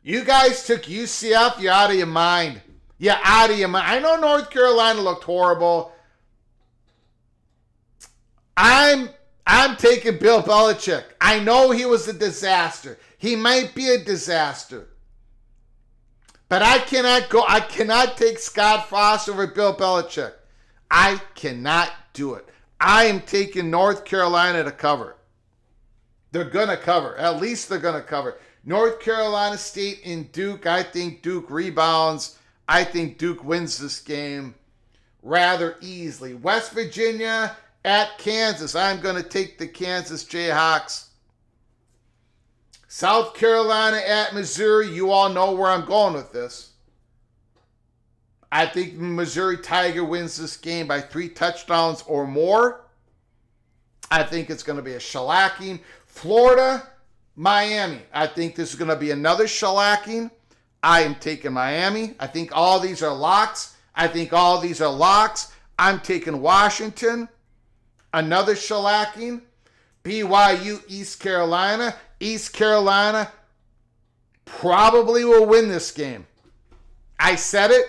You guys took UCF, you're out of your mind. You're out of your mind. I know North Carolina looked horrible. I'm taking Bill Belichick. I know he was a disaster. He might be a disaster. But I cannot take Scott Frost over Bill Belichick. I cannot do it. I am taking North Carolina to cover. They're going to cover. At least they're going to cover. North Carolina State and Duke. I think Duke rebounds. I think Duke wins this game rather easily. West Virginia at Kansas. I'm going to take the Kansas Jayhawks. South Carolina at Missouri. You all know where I'm going with this. I think Missouri Tiger wins this game by 3 touchdowns or more. I think it's going to be a shellacking. Florida Miami. I think this is going to be another shellacking. I am taking Miami. I think all these are locks. I'm taking Washington. Another shellacking. BYU, East Carolina. East Carolina probably will win this game. I said it.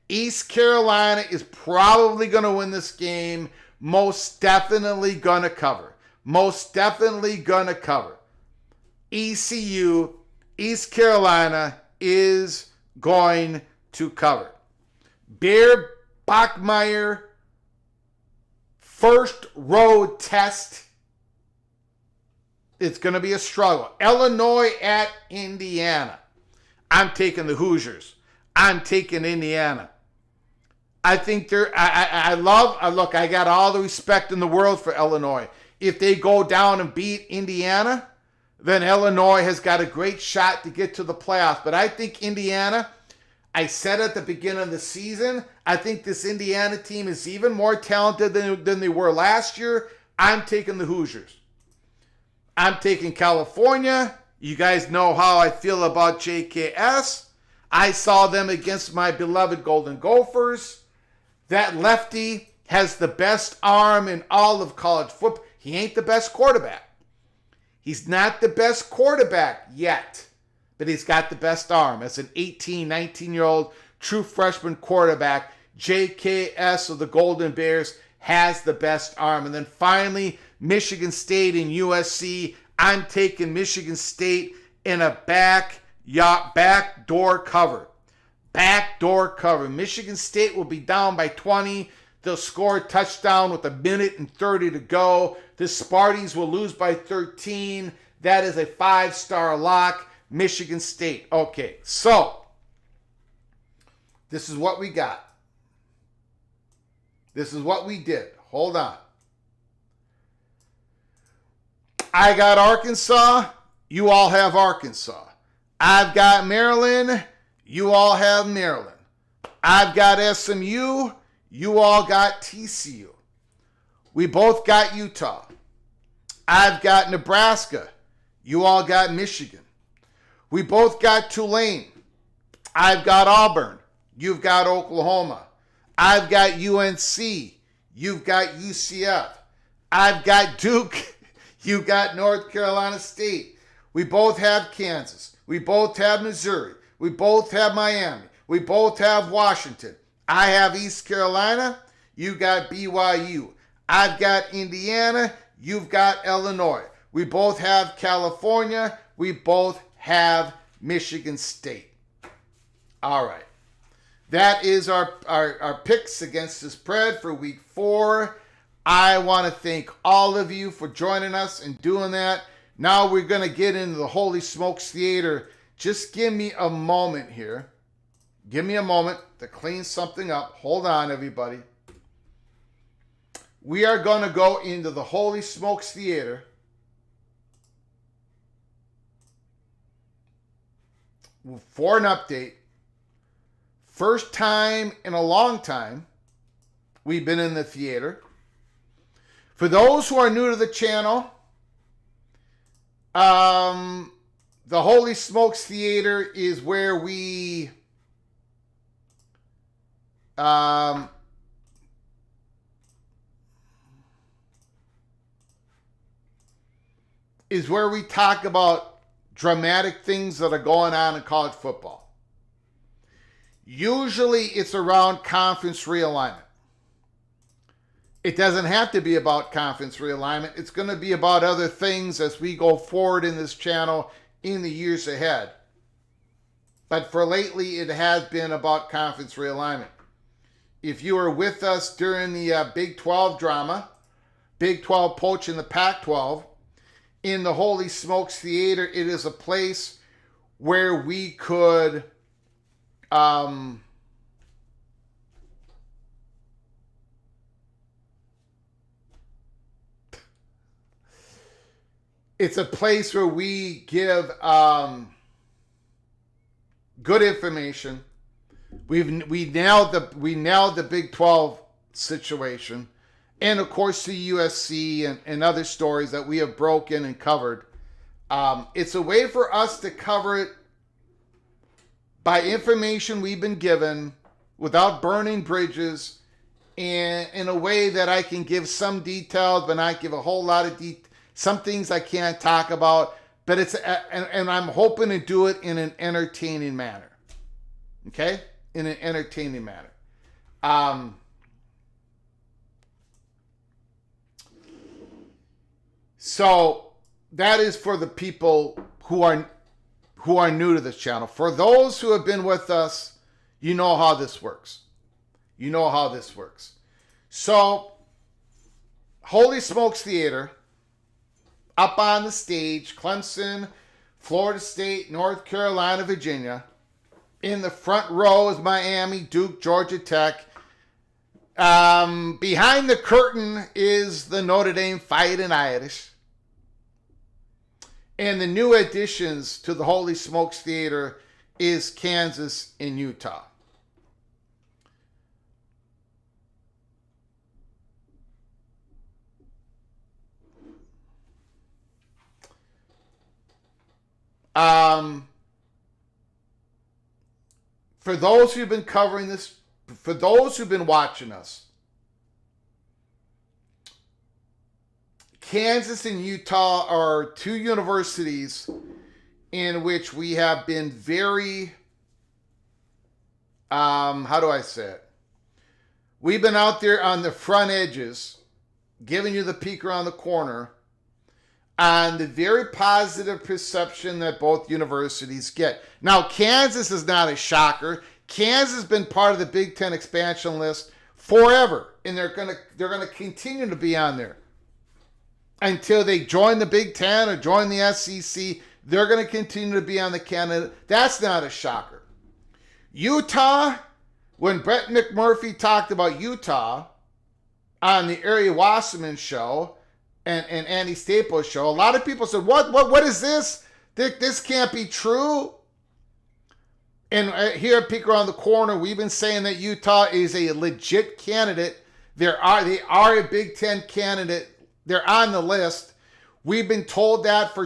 East Carolina is probably going to win this game. Most definitely going to cover. ECU, East Carolina is going to cover. Bear Bachmeier, first road test. It's going to be a struggle. Illinois at Indiana. I'm taking the Hoosiers. I'm taking Indiana. I think I got all the respect in the world for Illinois. If they go down and beat Indiana, then Illinois has got a great shot to get to the playoffs. But I think Indiana, I said at the beginning of the season, I think this Indiana team is even more talented than they were last year. I'm taking the Hoosiers. I'm taking California. You guys know how I feel about JKS. I saw them against my beloved Golden Gophers. That lefty has the best arm in all of college football. He ain't the best quarterback. He's not the best quarterback yet, but he's got the best arm. As an 18, 19-year-old true freshman quarterback, JKS of the Golden Bears has the best arm. And then finally, Michigan State and USC. I'm taking Michigan State in a backdoor cover. Michigan State will be down by 20. They'll score a touchdown with 1:30 to go. The Sparties will lose by 13. That is a 5-star lock. Michigan State. Okay, so this is what we got. This is what we did. Hold on. I got Arkansas. You all have Arkansas. I've got Maryland. You all have Maryland. I've got SMU. You all got TCU. We both got Utah. I've got Nebraska. You all got Michigan. We both got Tulane. I've got Auburn. You've got Oklahoma. I've got UNC. You've got UCF. I've got Duke. You got North Carolina State. We both have Kansas. We both have Missouri. We both have Miami. We both have Washington. I have East Carolina. You got BYU. I've got Indiana. You've got Illinois. We both have California. We both have Michigan State. All right. That is our picks against the spread for week 4. I want to thank all of you for joining us and doing that. Now we're going to get into the Holy Smokes Theater. Just give me a moment here. Give me a moment to clean something up. Hold on, everybody. We are going to go into the Holy Smokes Theater. For an update. First time in a long time we've been in the theater. For those who are new to the channel, the Holy Smokes Theater is where we talk about dramatic things that are going on in college football. Usually it's around conference realignment. It doesn't have to be about conference realignment. It's going to be about other things as we go forward in this channel in the years ahead. But for lately, it has been about conference realignment. If you were with us during the Big 12 drama, Big 12 poaching the Pac-12, in the Holy Smokes Theater, it is a place where we could it's a place where we give good information. We nailed the Big 12 situation, and of course the USC and other stories that we have broken and covered. It's a way for us to cover it by information we've been given without burning bridges, and in a way that I can give some details, but not give a whole lot of some things I can't talk about, but and I'm hoping to do it in an entertaining manner. Okay? In an entertaining manner. So that is for the people who are new to this channel. For those who have been with us, you know how this works. You know how this works. So, Holy Smokes Theater, up on the stage, Clemson, Florida State, North Carolina, Virginia. In the front row is Miami, Duke, Georgia Tech. Behind the curtain is the Notre Dame Fighting Irish. And the new additions to the Holy Smokes Theater is Kansas and Utah. For those who've been covering this, for those who've been watching us, Kansas and Utah are two universities in which we have been very, how do I say it? We've been out there on the front edges, giving you the peek around the corner on the very positive perception that both universities get. Now, Kansas is not a shocker. Kansas has been part of the Big Ten expansion list forever, and they're gonna continue to be on there until they join the Big Ten or join the SEC. They're going to continue to be on the candidate. That's not a shocker. Utah, when Brett McMurphy talked about Utah on the Ari Wasserman show and Andy Staples show, a lot of people said, what is this? This can't be true. And here at Peek Around the Corner, we've been saying that Utah is a legit candidate. They are a Big Ten candidate. They're on the list. We've been told that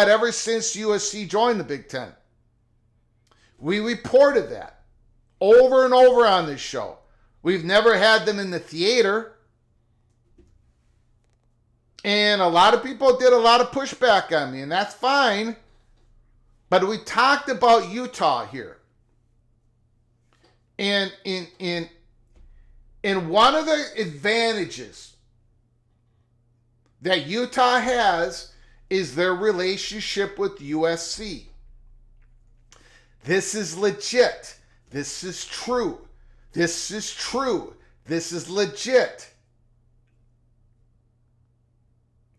ever since USC joined the Big Ten. We reported that over and over on this show. We've never had them in the theater. And a lot of people did a lot of pushback on me, and that's fine. But we talked about Utah here. And in one of the advantages that Utah has is their relationship with USC. This is legit. This is true. This is true. This is legit.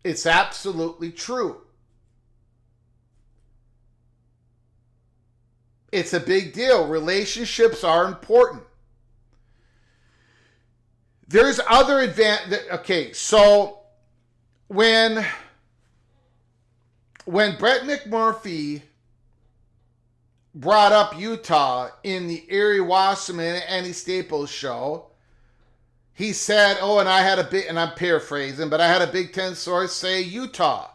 It's absolutely true. It's a big deal. Relationships are important. There's other advantage. Okay, so when Brett McMurphy brought up Utah in the Ari Wasserman and Andy Staples show, he said, and I'm paraphrasing, but I had a Big Ten source say Utah.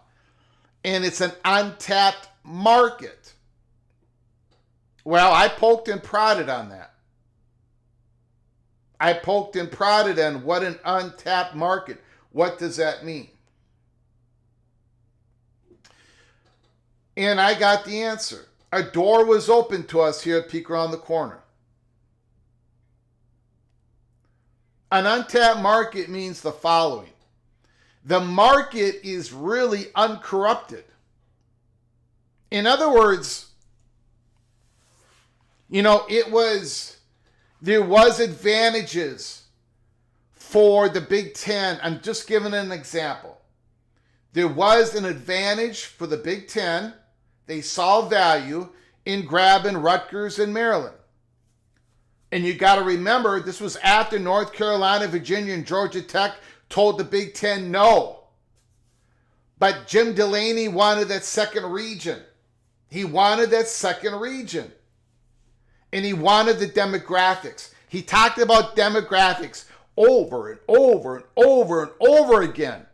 And it's an untapped market. Well, I poked and prodded on that. I poked and prodded on what an untapped market. What does that mean? And I got the answer. A door was open to us here at Peek Around the Corner. An untapped market means the following. The market is really uncorrupted. In other words, there was advantages for the Big Ten. I'm just giving an example. There was an advantage for the Big Ten. They saw value in grabbing Rutgers and Maryland. And you got to remember, this was after North Carolina, Virginia, and Georgia Tech told the Big Ten no. But Jim Delaney wanted that second region. He wanted that second region. And he wanted the demographics. He talked about demographics over and over and over and over again.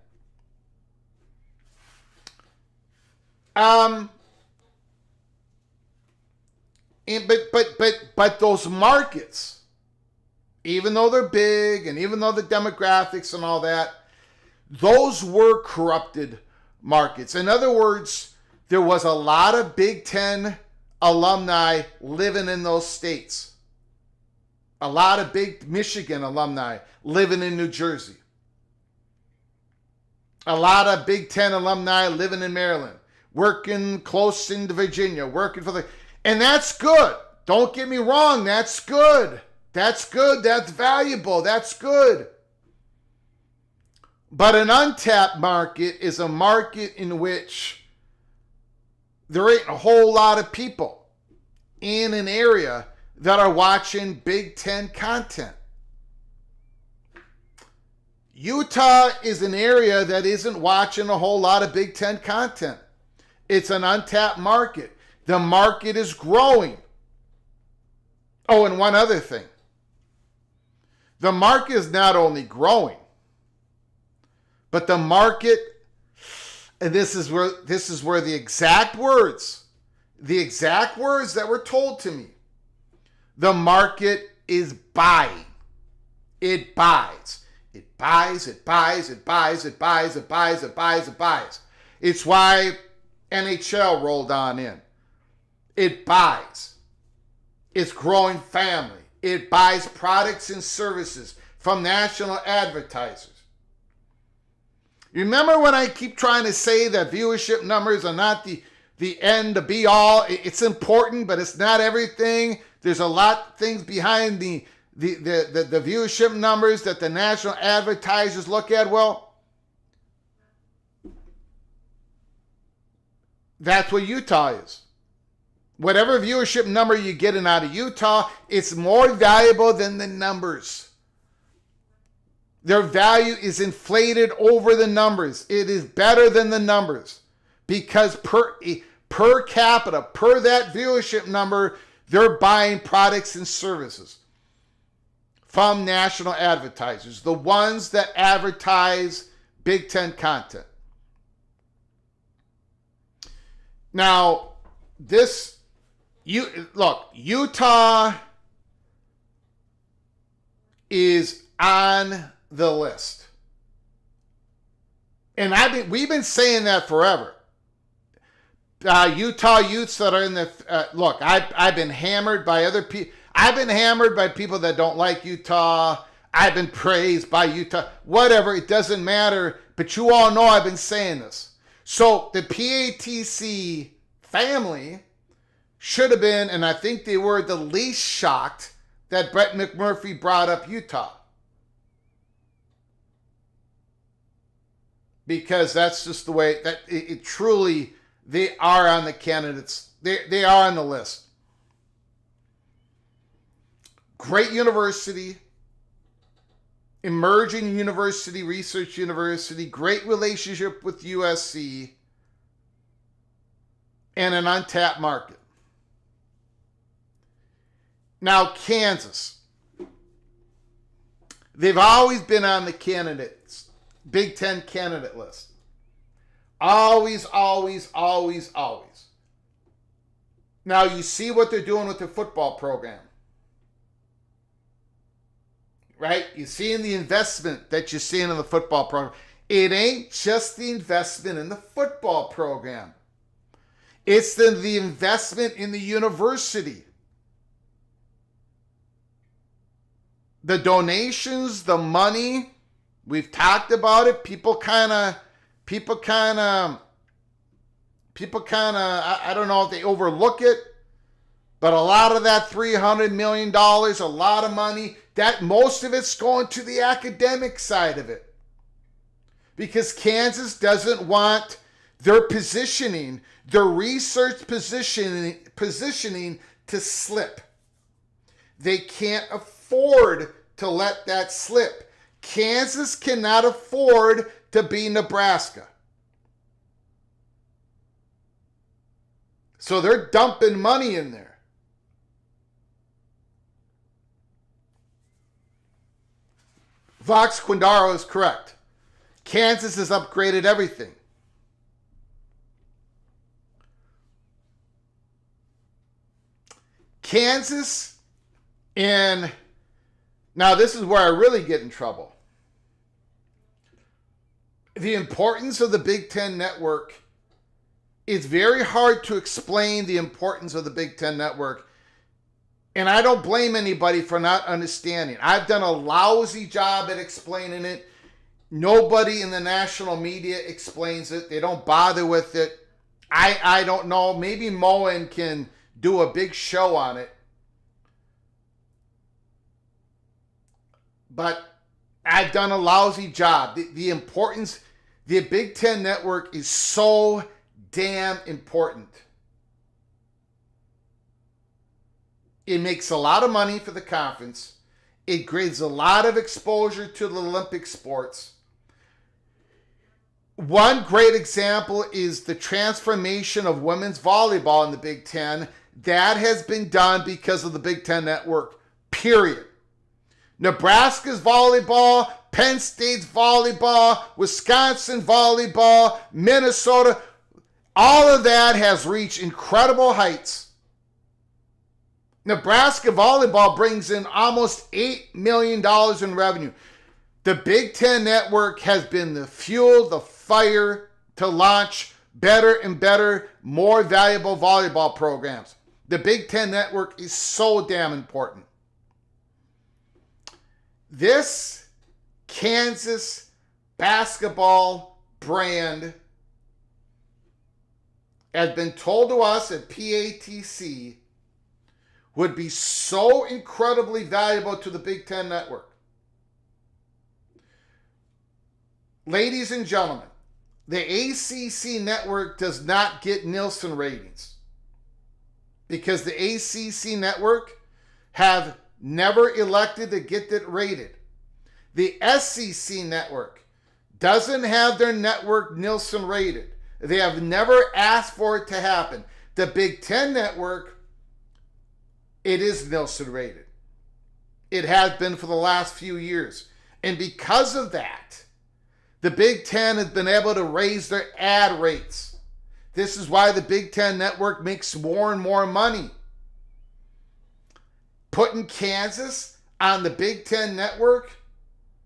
But those markets, even though they're big and even though the demographics and all that, those were corrupted markets. In other words, there was a lot of Big Ten alumni living in those states. A lot of big Michigan alumni living in New Jersey. A lot of Big Ten alumni living in Maryland, working close into Virginia, working for the... And that's good. Don't get me wrong, that's good. That's good, that's valuable, that's good. But an untapped market is a market in which there ain't a whole lot of people in an area that are watching Big Ten content. Utah is an area that isn't watching a whole lot of Big Ten content. It's an untapped market. The market is growing. Oh, and one other thing. The market is not only growing, but the market, and this is where the exact words that were told to me, the market is buying. It buys. It buys, it buys, it buys, it buys, it buys, it buys, it buys. It's why NHL rolled on in. It buys. It's growing family. It buys products and services from national advertisers. Remember when I keep trying to say that viewership numbers are not the end, the be all? It's important, but it's not everything. There's a lot of things behind the viewership numbers that the national advertisers look at. Well, that's what Utah is. Whatever viewership number you're getting out of Utah, it's more valuable than the numbers. Their value is inflated over the numbers. It is better than the numbers because per capita, per that viewership number, they're buying products and services from national advertisers, the ones that advertise Big Ten content. Now, Utah is on the list. And we've been saying that forever. Utah Utes that are in the... I've been hammered by other people. I've been hammered by people that don't like Utah. I've been praised by Utah. Whatever, it doesn't matter. But you all know I've been saying this. So the PATC family should have been, and I think they were the least shocked that Brett McMurphy brought up Utah. Because that's just the way that it truly, they are on the candidates. They are on the list. Great university, emerging university, research university, great relationship with USC, and an untapped market. Now, Kansas. They've always been on the candidates, Big Ten candidate list. Always, always, always, always. Now, you see what they're doing with their football program. Right? You're seeing the investment that you're seeing in the football program. It ain't just the investment in the football program. It's the investment in the university. The donations, the money, we've talked about it. People kind of, I don't know if they overlook it, but a lot of that $300 million, a lot of money, that most of it's going to the academic side of it. Because Kansas doesn't want their positioning, their research positioning to slip. They can't afford to let that slip. Kansas cannot afford to be Nebraska. So they're dumping money in there. Vox Quindaro is correct. Kansas has upgraded everything. Kansas, and now this is where I really get in trouble. The importance of the Big Ten Network, it's very hard to explain the importance of the Big Ten Network. And I don't blame anybody for not understanding. I've done a lousy job at explaining it. Nobody in the national media explains it. They don't bother with it. I don't know. Maybe Moen can do a big show on it. But I've done a lousy job. The importance, the Big Ten Network is so damn important. It makes a lot of money for the conference. It gives a lot of exposure to the Olympic sports. One great example is the transformation of women's volleyball in the Big Ten. That has been done because of the Big Ten Network, period. Nebraska's volleyball, Penn State's volleyball, Wisconsin volleyball, Minnesota, all of that has reached incredible heights. Nebraska volleyball brings in almost $8 million in revenue. The Big Ten Network has been the fuel, the fire to launch better and better, more valuable volleyball programs. The Big Ten Network is so damn important. This Kansas basketball brand has been told to us at PATC would be so incredibly valuable to the Big Ten Network. Ladies and gentlemen, the ACC network does not get Nielsen ratings because the ACC network have never elected to get it rated. The SEC network doesn't have their network Nielsen rated. They have never asked for it to happen. The Big Ten Network, it is Nielsen rated. It has been for the last few years. And because of that, the Big Ten has been able to raise their ad rates. This is why the Big Ten Network makes more and more money. Putting Kansas on the Big Ten Network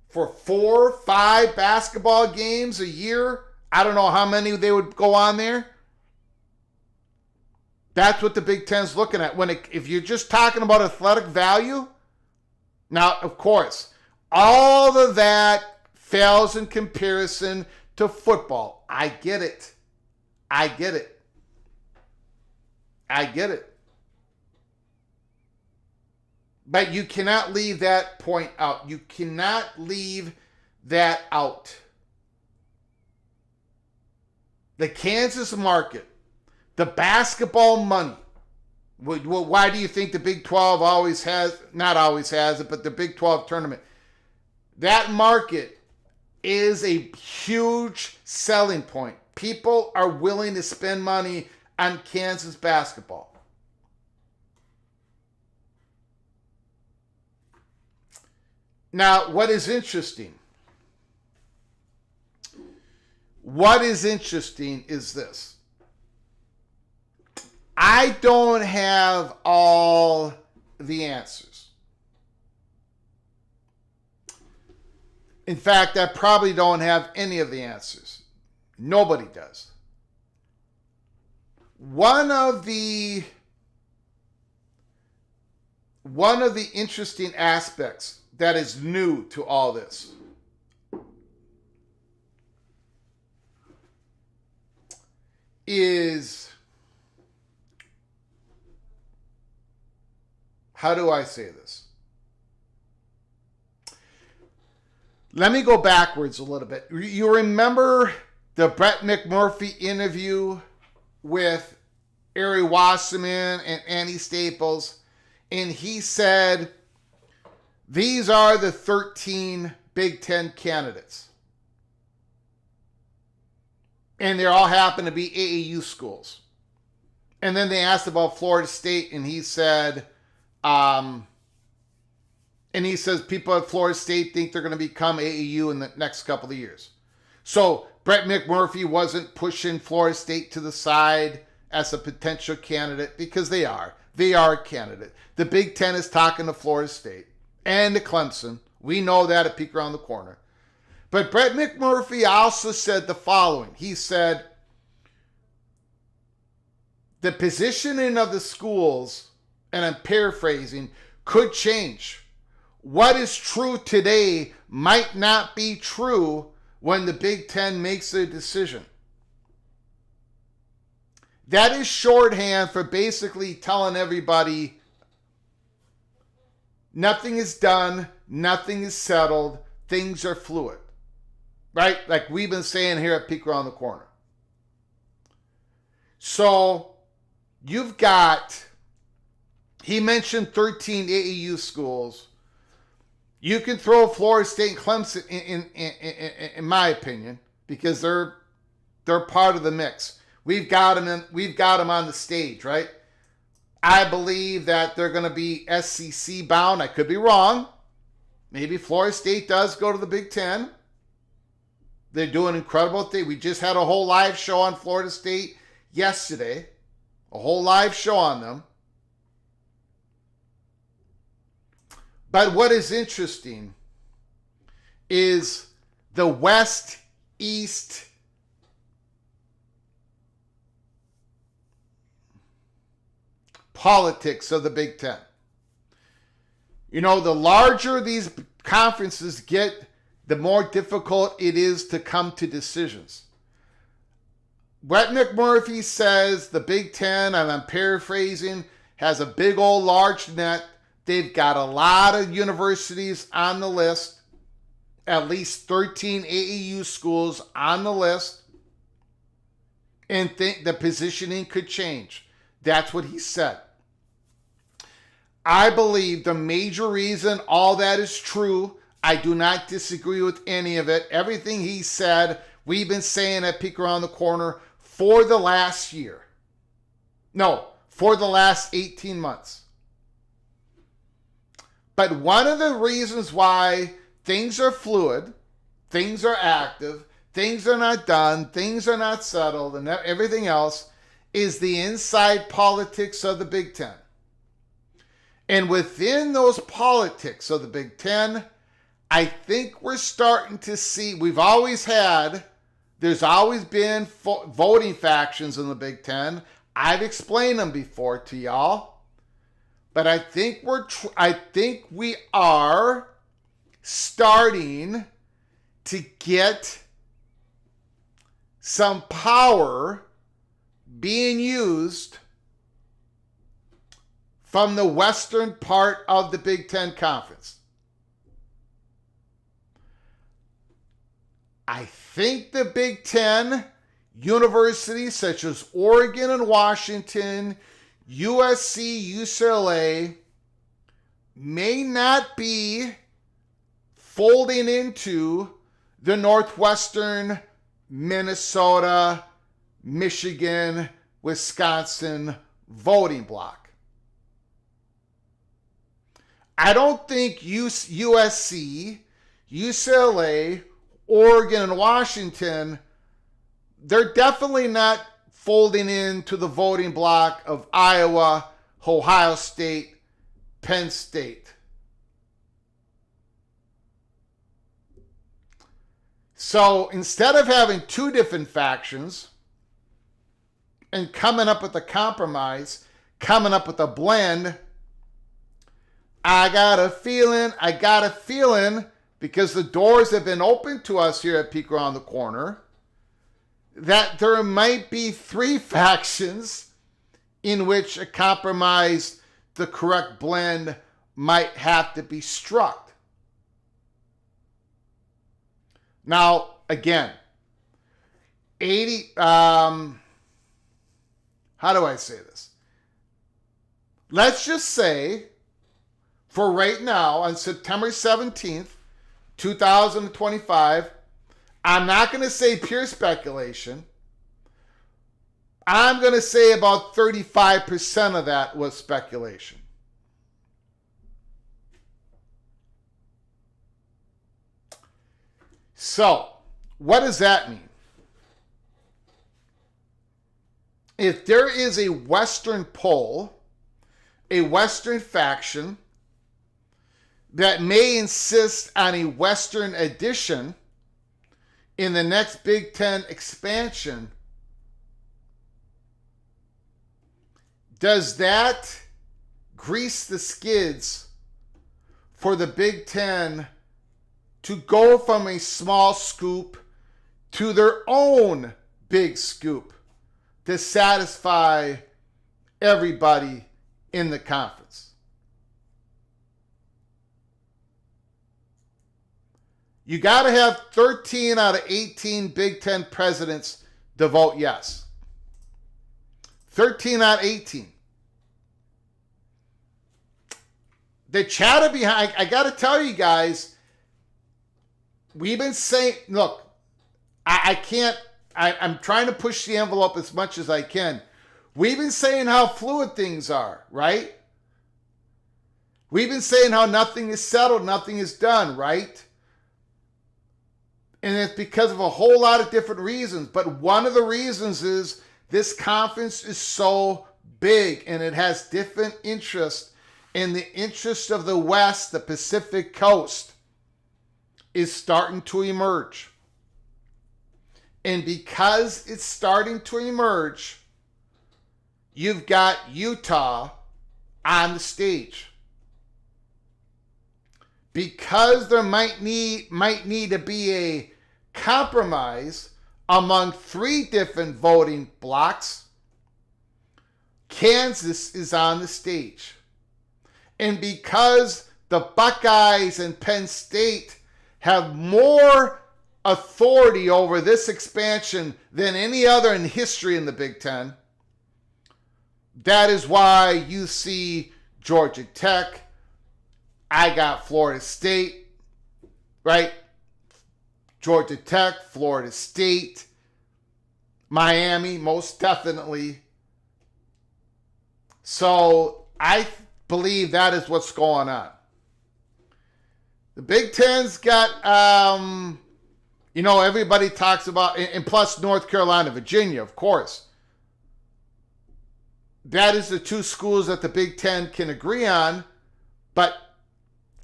for 4 or 5 basketball games a year, I don't know how many they would go on there. That's what the Big Ten's looking at. If you're just talking about athletic value, now, of course, all of that fails in comparison to football. I get it. I get it. I get it. But you cannot leave that point out. You cannot leave that out. The Kansas market, the basketball money. Why do you think the Big 12 always has, not always has it, but the Big 12 tournament? That market is a huge selling point. People are willing to spend money on Kansas basketball. Now, what is interesting? What is interesting is this. I don't have all the answers. In fact, I probably don't have any of the answers. Nobody does. One of the interesting aspects that is new to all this is, how do I say this? Let me go backwards a little bit. You remember the Brett McMurphy interview with Ari Wasserman and Annie Staples? And he said, these are the 13 Big Ten candidates. And they all happen to be AAU schools. And then they asked about Florida State, and he said, and And he says people at Florida State think they're going to become AAU in the next couple of years. So Brett McMurphy wasn't pushing Florida State to the side as a potential candidate because they are. They are a candidate. The Big Ten is talking to Florida State and to Clemson. We know that at Peek Around the Corner. But Brett McMurphy also said the following. He said, the positioning of the schools, and I'm paraphrasing, could change. What is true today might not be true when the Big Ten makes a decision. That is shorthand for basically telling everybody nothing is done, nothing is settled, things are fluid. Right? Like we've been saying here at Peek Around the Corner. So you've got, he mentioned 13 AAU schools. You can throw Florida State and Clemson in my opinion, because they're part of the mix. We've got them on the stage, right? I believe that they're going to be SEC bound. I could be wrong. Maybe Florida State does go to the Big Ten. They're doing incredible things. We just had a whole live show on Florida State yesterday. A whole live show on them. But what is interesting is the West-East politics of the Big Ten. You know, the larger these conferences get, the more difficult it is to come to decisions. Brett McMurphy says the Big Ten, and I'm paraphrasing, has a big old large net. They've got a lot of universities on the list, at least 13 AAU schools on the list, and think the positioning could change. That's what he said. I believe the major reason all that is true, I do not disagree with any of it. Everything he said, we've been saying at Peek Around the Corner for the last year. No, for the last 18 months. But one of the reasons why things are fluid, things are active, things are not done, things are not settled, and everything else is the inside politics of the Big Ten. And within those politics of the Big Ten, I think we're starting to see, there's always been voting factions in the Big Ten. I've explained them before to y'all. But I think we are starting to get some power being used from the western part of the Big Ten Conference. I think the Big Ten universities such as Oregon and Washington, USC, UCLA may not be folding into the Northwestern, Minnesota, Michigan, Wisconsin voting bloc. I don't think USC, UCLA, Oregon, and Washington, they're definitely not folding into the voting bloc of Iowa, Ohio State, Penn State. So instead of having two different factions and coming up with a compromise, coming up with a blend, I got a feeling, because the doors have been open to us here at Peek Around the Corner, that there might be three factions in which a compromise, the correct blend, might have to be struck. Now, again, how do I say this? Let's just say, for right now, on September 17th, 2025, I'm not going to say pure speculation. I'm going to say about 35% of that was speculation. So, what does that mean? If there is a Western pull, a Western faction that may insist on a Western addition in the next Big Ten expansion, does that grease the skids for the Big Ten to go from a small scoop to their own big scoop to satisfy everybody in the conference? You got to have 13 out of 18 Big Ten presidents to vote yes. 13 out of 18. The chatter behind, I got to tell you guys, we've been saying, look, I'm trying to push the envelope as much as I can. We've been saying how fluid things are, right? We've been saying how nothing is settled, nothing is done, right? And it's because of a whole lot of different reasons. But one of the reasons is this conference is so big and it has different interests. And the interest of the West, the Pacific Coast, is starting to emerge. And because it's starting to emerge, you've got Utah on the stage. Because there might need to be a compromise among 3 different voting blocks, Kansas is on the stage. And because the Buckeyes and Penn State have more authority over this expansion than any other in history in the Big Ten, that is why you see Georgia Tech. I got Florida State, right? Georgia Tech, Florida State, Miami, most definitely. So I believe that is what's going on. The Big Ten's got, everybody talks about, and plus North Carolina, Virginia, of course. That is the 2 schools that the Big Ten can agree on, but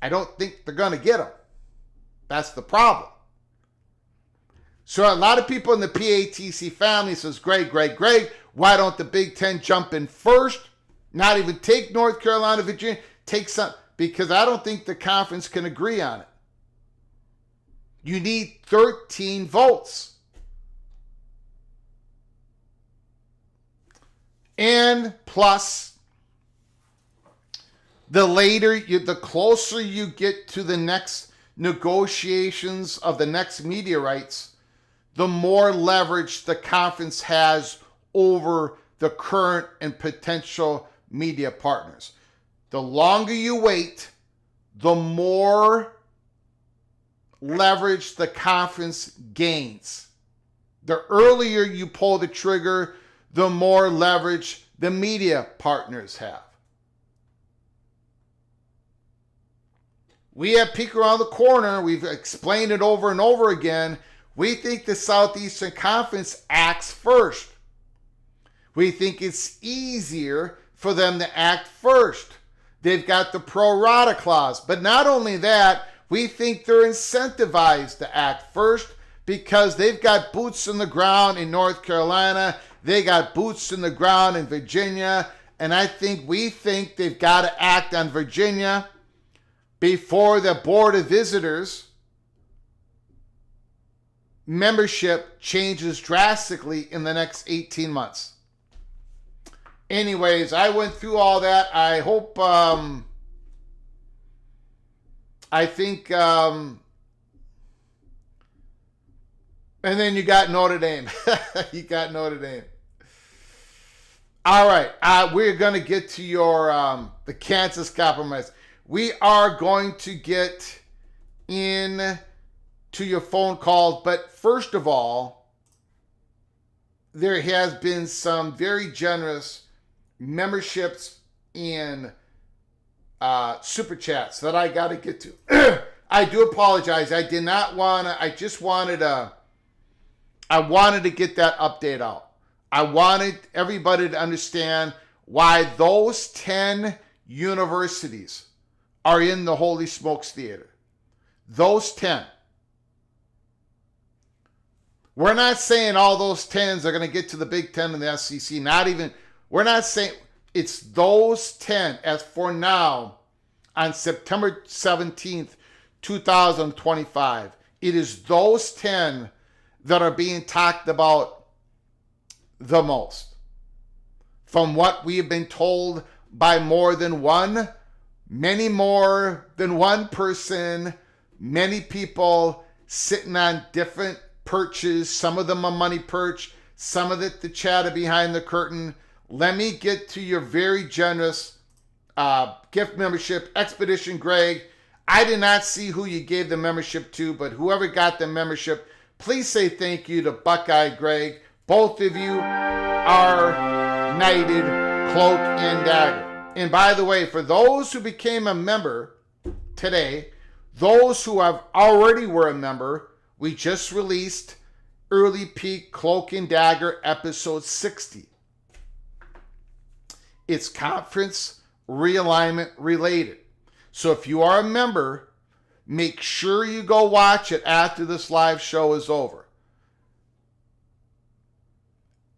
I don't think they're going to get them. That's the problem. So a lot of people in the PATC family says, Greg, why don't the Big Ten jump in first? Not even take North Carolina, Virginia, take some, because I don't think the conference can agree on it. You need 13 votes. And plus, the closer you get to the next negotiations of the next media rights, the more leverage the conference has over the current and potential media partners. The longer you wait, the more leverage the conference gains. The earlier you pull the trigger, the more leverage the media partners have. We at Peek Around the Corner, we've explained it over and over again. We think the Southeastern Conference acts first. We think it's easier for them to act first. They've got the pro rata clause. But not only that, we think they're incentivized to act first because they've got boots on the ground in North Carolina. They got boots on the ground in Virginia. And we think they've got to act on Virginia before the Board of Visitors membership changes drastically in the next 18 months. Anyways, I went through all that. I hope, and then you got Notre Dame. You got Notre Dame. All right, we're going to get to your the Kansas compromise. We are going to get in to your phone calls, but first of all, there has been some very generous memberships in super chats that I got to get to. I do apologize. I did not want to. I wanted to get that update out. I wanted everybody to understand why those 10 universities are in the Holy Smokes Theater. Those 10. We're not saying all those 10s are going to get to the Big Ten and the SEC. We're not saying it's those 10 as for now on September 17th, 2025. It is those 10 that are being talked about the most. From what we have been told by more than one, many more than one person, many people sitting on different perches, some of them a money perch, some of it the chatter behind the curtain. Let me get to your very generous gift membership. Expedition Greg, I did not see who you gave the membership to, but whoever got the membership, please say thank you to Buckeye Greg. Both of you are knighted cloak and dagger. And by the way, for those who became a member today, those who have already were a member, we just released Early Peak Cloak and Dagger episode 60. It's conference realignment related. So if you are a member, make sure you go watch it after this live show is over.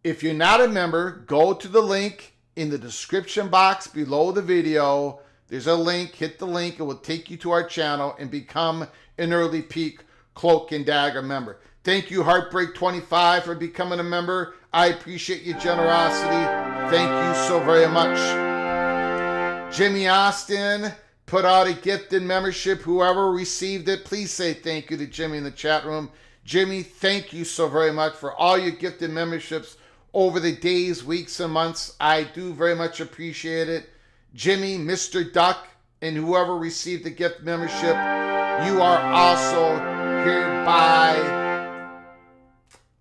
If you're not a member, go to the link in the description box below the video. There's a link. Hit the link. It will take you to our channel and become an Early Peak Cloak and Dagger member. Thank you, Heartbreak25, for becoming a member. I appreciate your generosity. Thank you so very much. Jimmy Austin put out a gifted membership. Whoever received it, please say thank you to Jimmy in the chat room. Jimmy, thank you so very much for all your gifted memberships over the days, weeks, and months. I do very much appreciate it. Jimmy, Mr. Duck, and whoever received the gift membership, you are also hereby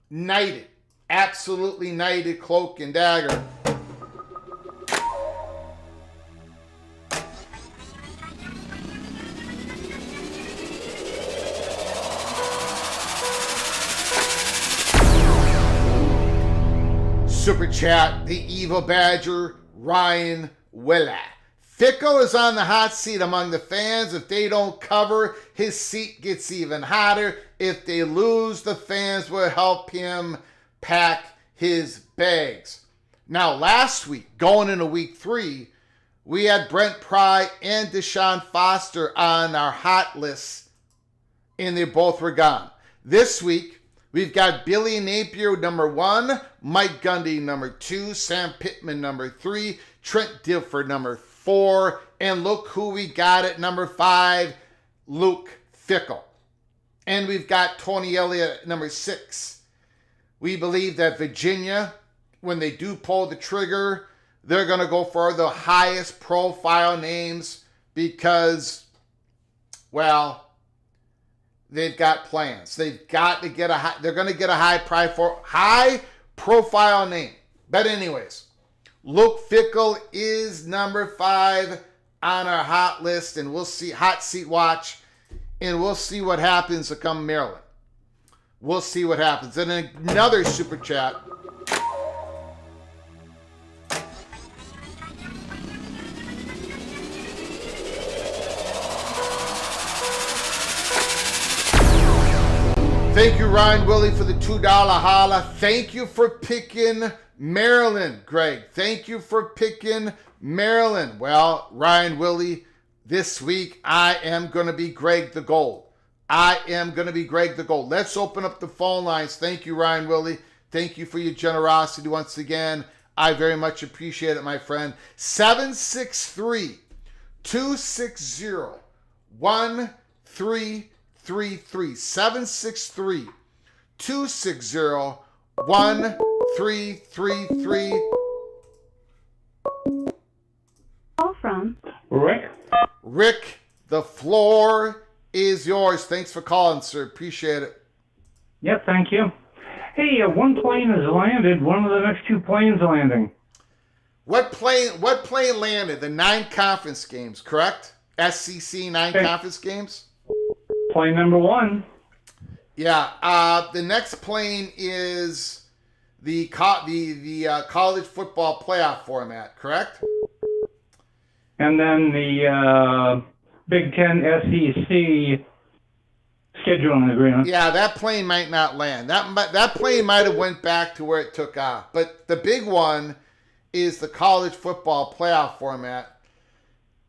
knighted. Absolutely knighted cloak and dagger. Super chat, the Evil Badger, Ryan Willa. Fickle is on the hot seat among the fans. If they don't cover, his seat gets even hotter. If they lose, the fans will help him pack his bags. Now, last week, going into week 3, we had Brent Pry and Deshaun Foster on our hot list, and they both were gone. This week, we've got Billy Napier, number 1, Mike Gundy, number 2, Sam Pittman, number 3, Trent Dilfer, number 4, and look who we got at number 5, Luke Fickell. And we've got Tony Elliott at number 6. We believe that Virginia, when they do pull the trigger, they're going to go for the highest profile names because, well, they've got plans. They've got to get they're going to get a high profile name. But anyways, Luke Fickell is number 5 on our hot list, and we'll see, hot seat watch, and we'll see what happens to come Maryland. We'll see what happens. And another super chat. Thank you, Ryan Willie, for the $2 holla. Thank you for picking Maryland, Greg. Thank you for picking Maryland. Well, Ryan Willie, this week I am going to be Greg the Gold. I am going to be Greg the Gold. Let's open up the phone lines. Thank you, Ryan Willie. Thank you for your generosity once again. I very much appreciate it, my friend. 763-260-1333. 763-260-1333. Call from Rick. Rick, the floor is yours. Thanks for calling, sir. Appreciate it. Yep, thank you. Hey, one plane has landed. One of the next 2 planes landing. What plane landed? The 9 conference games, correct? SEC 9 conference games? Plane number 1. Yeah. The next plane is the college football playoff format, correct? And then the Big Ten SEC scheduling agreement. Yeah, that plane might not land. That plane might have went back to where it took off. But the big one is the college football playoff format.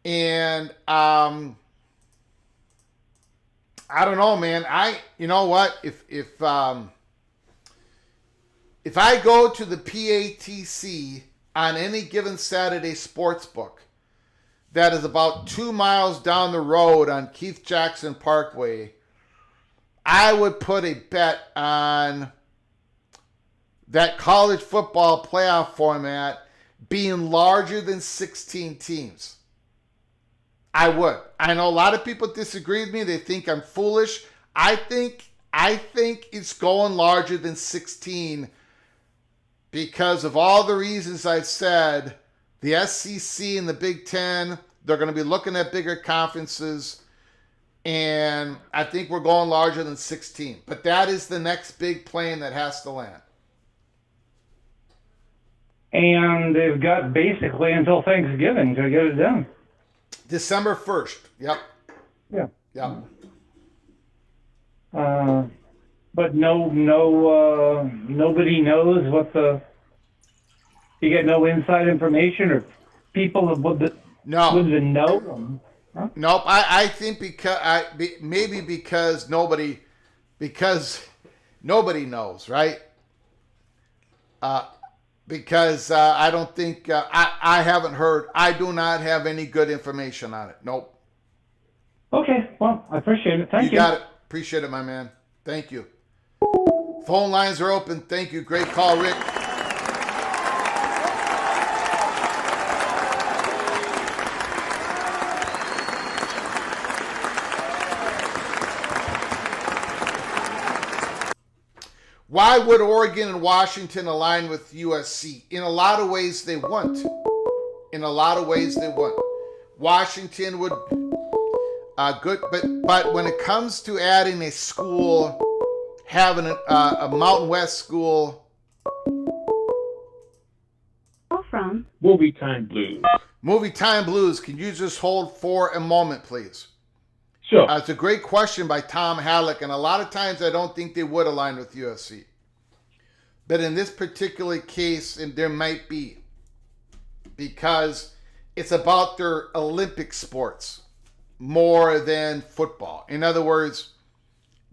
And I don't know, man. You know what? If I go to the PATC on any given Saturday sports book that is about 2 miles down the road on Keith Jackson Parkway, I would put a bet on that college football playoff format being larger than 16 teams. I would. I know a lot of people disagree with me. They think I'm foolish. I think it's going larger than 16 because of all the reasons I've said. The SEC and the Big Ten, they're going to be looking at bigger conferences. And I think we're going larger than 16. But that is the next big plane that has to land. And they've got basically until Thanksgiving to get it done. December 1st. Yep. Yeah. Yep. But nobody knows what you get no inside information or people would know. Huh? Nope. I think maybe because nobody knows, right? Because I don't think I haven't heard. I do not have any good information on it. Nope. Okay. Well, I appreciate it. Thank you. You got it. Appreciate it, my man. Thank you. Phone lines are open. Thank you. Great call, Rick. Why would Oregon and Washington align with USC? In a lot of ways, they wouldn't. Washington would good, but when it comes to adding a school, having a Mountain West school. Call from Movie Time Blues. Movie Time Blues. Can you just hold for a moment, please? Sure. It's a great question by Tom Halleck, and a lot of times I don't think they would align with USC. But in this particular case, and there might be, because it's about their Olympic sports more than football. In other words,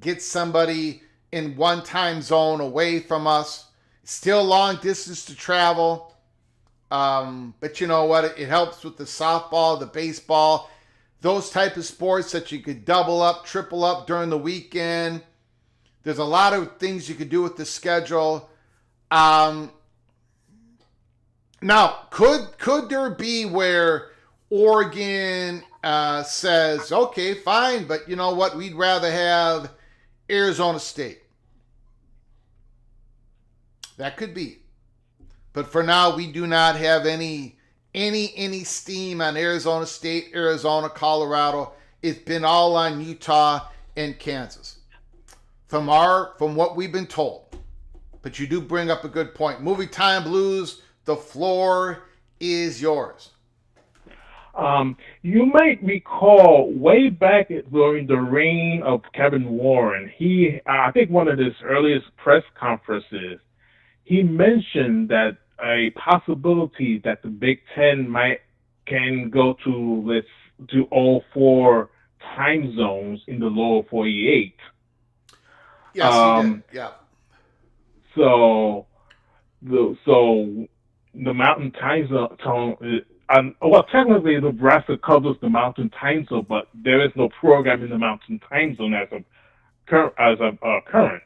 get somebody in one time zone away from us. Still long distance to travel. But you know what? It helps with the softball, the baseball, those type of sports that you could double up, triple up during the weekend. There's a lot of things you could do with the schedule. Now, could there be where Oregon says, okay, fine, but you know what? We'd rather have Arizona State. That could be. But for now, we do not have any steam on Arizona State, Arizona, Colorado. It's been all on Utah and Kansas. From what we've been told. But you do bring up a good point. Movie Time Blues, the floor is yours. You might recall way back during the reign of Kevin Warren, I think one of his earliest press conferences, he mentioned that a possibility that the Big Ten can go to all 4 time zones in the lower 48. Yes, he did. Yeah. So the Mountain Time Zone. Well, technically, Nebraska covers the Mountain Time Zone, but there is no program in the Mountain Time Zone as of current.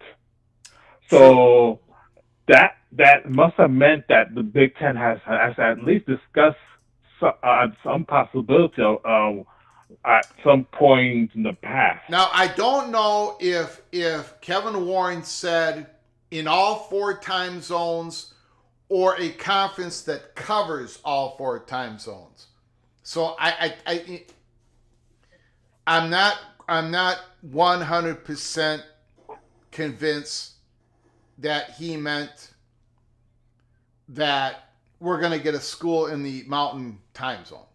So that must have meant that the Big Ten has at least discussed some possibility of at some point in the past. Now, I don't know if Kevin Warren said in all 4 time zones or a conference that covers all 4 time zones. So I'm not 100% convinced that he meant that we're going to get a school in the Mountain Time Zone.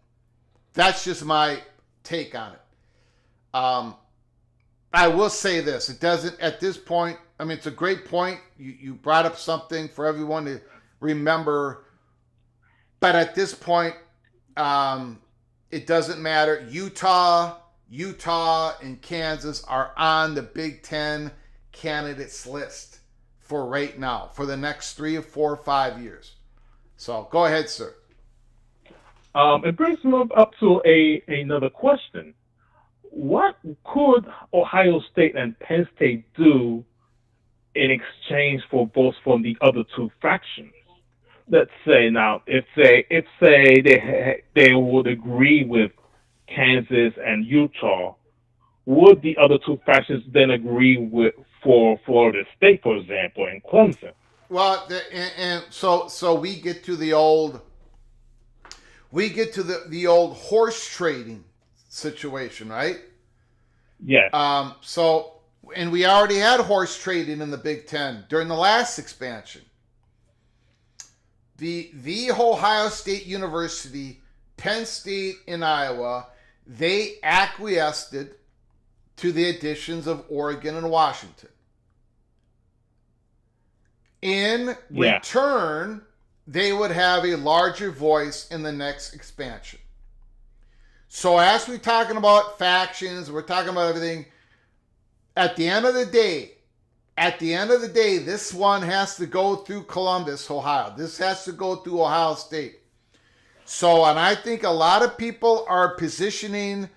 That's just my take on it. I will say this. It doesn't, at this point, I mean, it's a great point. You brought up something for everyone to remember. But at this point, it doesn't matter. Utah, and Kansas are on the Big Ten candidates list for right now, for the next 3 or 4 or 5 years. So go ahead, sir. It brings me up to another question. What could Ohio State and Penn State do in exchange for votes from the other two factions? Let's say now, if they would agree with Kansas and Utah, would the other two factions then agree with for Florida State, for example, and Clemson? Well, so we get to the old horse trading situation, right? Yeah. So, and we already had horse trading in the Big Ten during the last expansion. The Ohio State University, Penn State, and Iowa, they acquiesced to the additions of Oregon and Washington. In return, they would have a larger voice in the next expansion. So as we're talking about factions, we're talking about everything, at the end of the day, this one has to go through Columbus, Ohio. This has to go through Ohio State. So, and I think a lot of people are positioning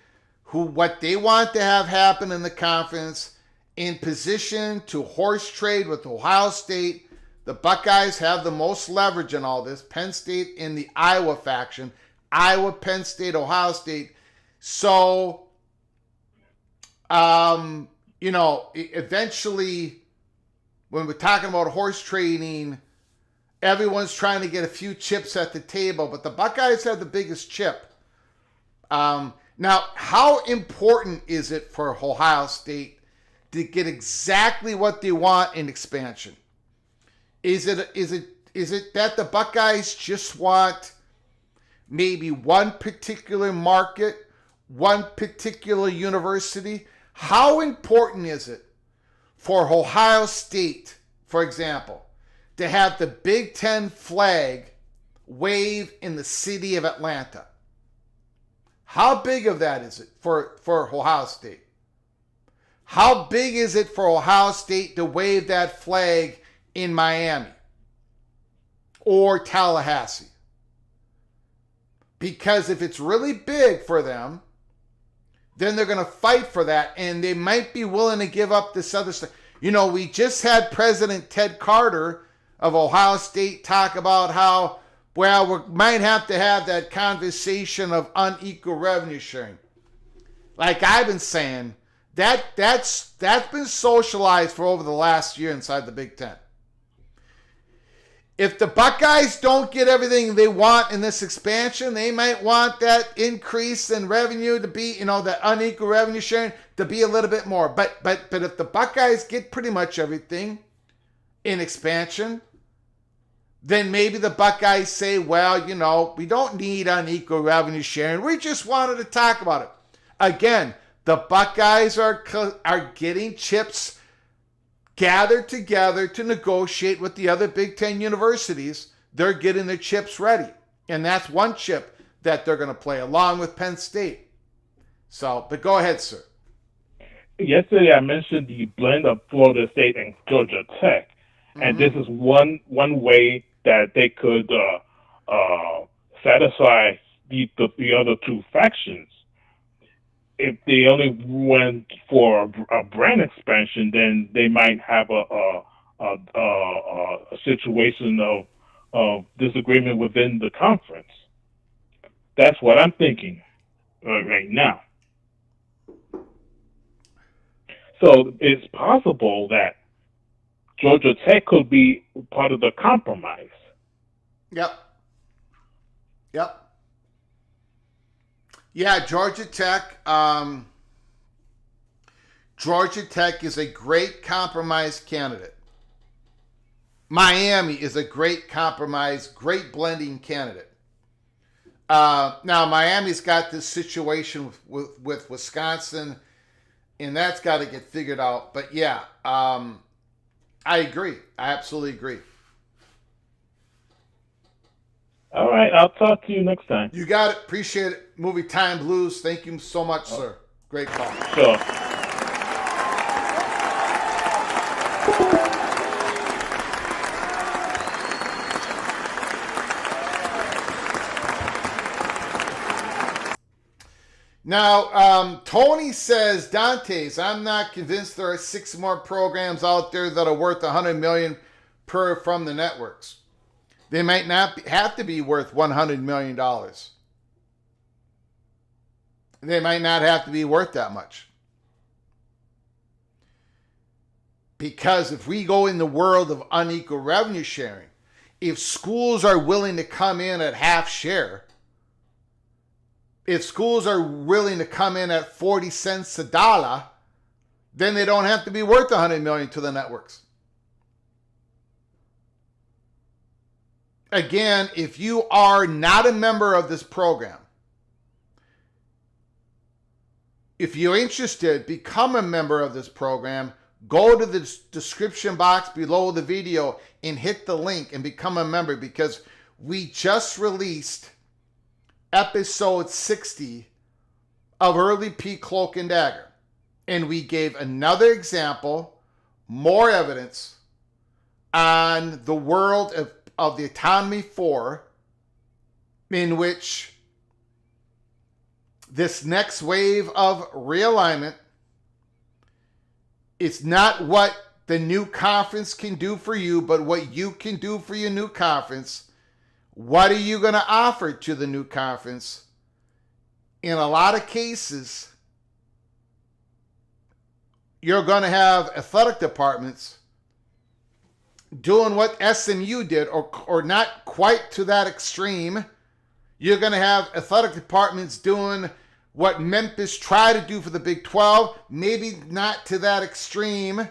what they want to have happen in the conference in position to horse trade with Ohio State. The Buckeyes have the most leverage in all this. Penn State in the Iowa faction. Iowa, Penn State, Ohio State. So, eventually, when we're talking about horse trading, everyone's trying to get a few chips at the table, but the Buckeyes have the biggest chip. Now, how important is it for Ohio State to get exactly what they want in expansion? Is it that the Buckeyes just want maybe one particular market, one particular university? How important is it for Ohio State, for example, to have the Big Ten flag wave in the city of Atlanta? How big of that is it for Ohio State? How big is it for Ohio State to wave that flag in Miami or Tallahassee? Because if it's really big for them, then they're going to fight for that, and they might be willing to give up this other stuff. We just had President Ted Carter of Ohio State talk about how, well, we might have to have that conversation of unequal revenue sharing. Like I've been saying, that's been socialized for over the last year inside the Big Ten. If the Buckeyes don't get everything they want in this expansion, they might want that increase in revenue to be, that unequal revenue sharing to be a little bit more. But if the Buckeyes get pretty much everything in expansion, then maybe the Buckeyes say, well, we don't need unequal revenue sharing. We just wanted to talk about it. Again, the Buckeyes are getting chips gathered together to negotiate with the other Big Ten universities. They're getting their chips ready. And that's one chip that they're going to play along with Penn State. So, but go ahead, sir. Yesterday I mentioned the blend of Florida State and Georgia Tech. And this is one way that they could satisfy the other two factions. If they only went for a brand expansion, then they might have a situation of disagreement within the conference. That's what I'm thinking right now. So it's possible that Georgia Tech could be part of the compromise. Yep. Yeah, Georgia Tech. Georgia Tech is a great compromise candidate. Miami is a great compromise, great blending candidate. Now, Miami's got this situation with Wisconsin, and that's got to get figured out. But yeah, I agree. I absolutely agree. All right, I'll talk to you next time. You got it. Appreciate it. Movie Time Blues. Thank you so much, sir. Great call. Sure. Now, Tony says, Dantes, I'm not convinced there are 6 more programs out there that are worth $100 million per from the networks. They might not have to be worth $100 million. They might not have to be worth that much. Because if we go in the world of unequal revenue sharing, if schools are willing to come in at half share, if schools are willing to come in at 40 cents a dollar, then they don't have to be worth $100 million to the networks. Again, if you are not a member of this program, if you're interested, become a member of this program. Go to the description box below the video and hit the link and become a member, because we just released episode 60 of Early Peak Cloak and Dagger. And we gave another example, more evidence on the world of the Autonomy 4, in which this next wave of realignment, it's not what the new conference can do for you, but what you can do for your new conference. What are you going to offer to the new conference? In a lot of cases, you're going to have athletic departments doing what SMU did, or not quite to that extreme. You're going to have athletic departments doing what Memphis tried to do for the Big 12, maybe not to that extreme,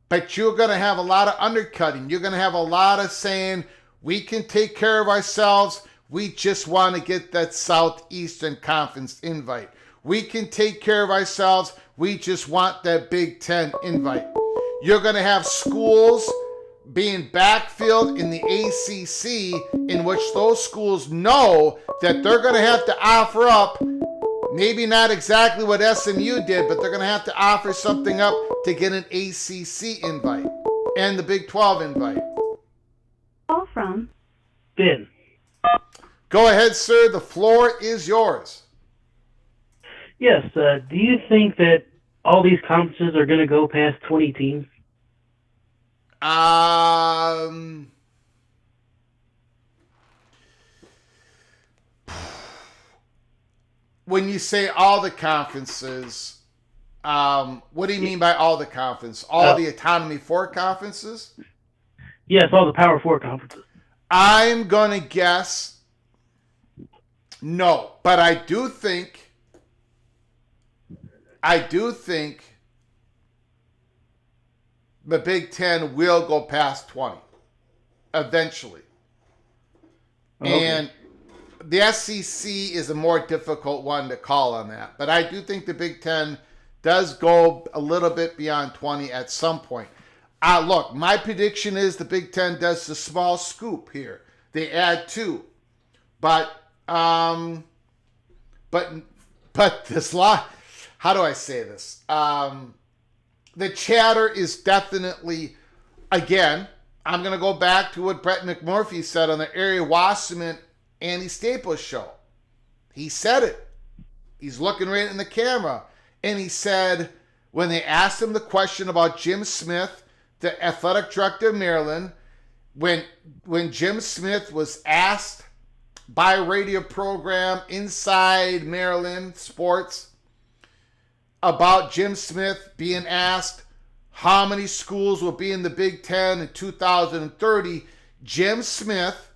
but you're going to have a lot of undercutting. You're going to have a lot of saying, we can take care of ourselves. We just want to get that Southeastern Conference invite. We can take care of ourselves. We just want that Big 10 invite. You're going to have schools being backfilled in the ACC, in which those schools know that they're going to have to offer up, maybe not exactly what SMU did, but they're going to have to offer something up to get an ACC invite and the Big 12 invite. Call from Ben. Go ahead, sir. The floor is yours. Yes. Do you think that all these conferences are going to go past 20 teams? When you say all the conferences, what do you mean by all the conferences? All the Autonomy 4 conferences? Yes, all the Power 4 conferences. I'm going to guess no, but I do think the Big Ten will go past 20 eventually. Okay. And the SEC is a more difficult one to call on that. But I do think the Big Ten does go a little bit beyond 20 at some point. Look, my prediction is the Big Ten does the small scoop here. They add 2. But this lot, how do I say this? The chatter is definitely, again, I'm going to go back to what Brett McMurphy said on the Ari Wasserman Andy Staples show. He said it. He's looking right in the camera. And he said, when they asked him the question about Jim Smith, the athletic director of Maryland, when Jim Smith was asked by a radio program inside Maryland sports about Jim Smith being asked how many schools will be in the Big Ten in 2030, Jim Smith,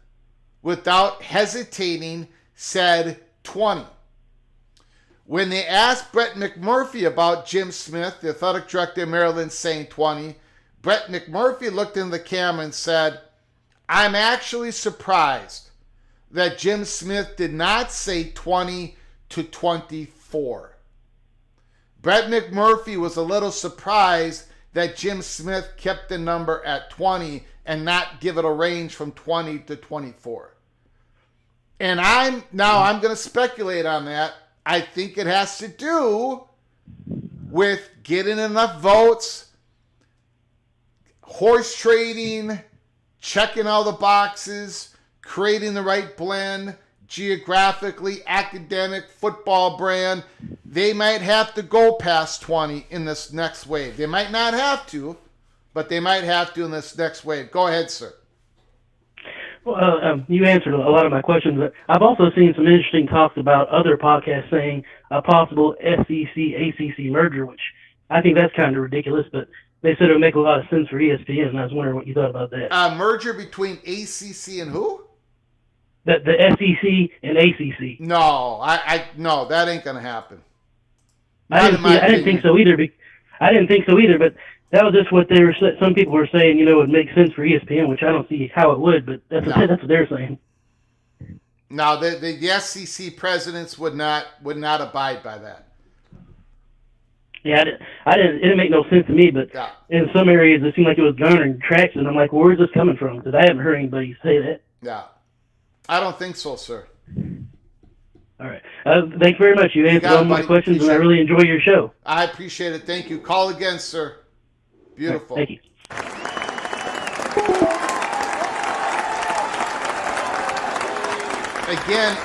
without hesitating, said 20. When they asked Brett McMurphy about Jim Smith, the athletic director of Maryland, saying 20, Brett McMurphy looked in the camera and said, I'm actually surprised that Jim Smith did not say 20 to 24. Brett McMurphy was a little surprised that Jim Smith kept the number at 20 and not give it a range from 20 to 24. And I'm going to speculate on that. I think it has to do with getting enough votes, horse trading, checking all the boxes, creating the right blend, geographically, academic, football brand. They might have to go past 20 in this next wave. They might not have to, but they might have to in this next wave. Go ahead, sir. Well, you answered a lot of my questions, but I've also seen some interesting talks about other podcasts saying a possible SEC-ACC merger, which I think that's kind of ridiculous, but they said it would make a lot of sense for ESPN, and I was wondering what you thought about that. A merger between ACC and who? The SEC and ACC. No, no, that ain't going to happen. I didn't think so either, but that was just what they were. Some people were saying, it would make sense for ESPN, which I don't see how it would, but that's what they're saying. No, the SEC presidents would not abide by that. Yeah, it didn't make no sense to me, but in some areas it seemed like it was garnering traction. I'm like, well, where's this coming from? Because I haven't heard anybody say that. Yeah, I don't think so, sir. All right. Thank you very much. You answered all my questions, and I really enjoy your show. I appreciate it. Thank you. Call again, sir. Beautiful. Right, thank you. Again,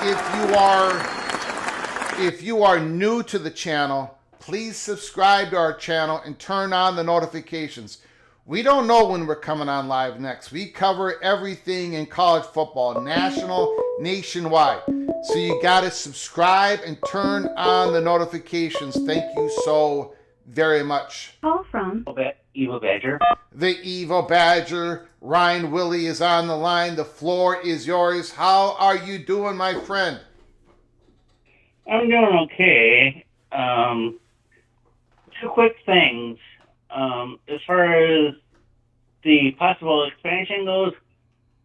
if you are new to the channel, please subscribe to our channel and turn on the notifications. We don't know when we're coming on live next. We cover everything in college football, national, nationwide. So you got to subscribe and turn on the notifications. Thank you so very much. Call from Evil Badger. The Evil Badger. Ryan Willie is on the line. The floor is yours. How are you doing, my friend? I'm doing okay. Two quick things. As far as the possible expansion goes,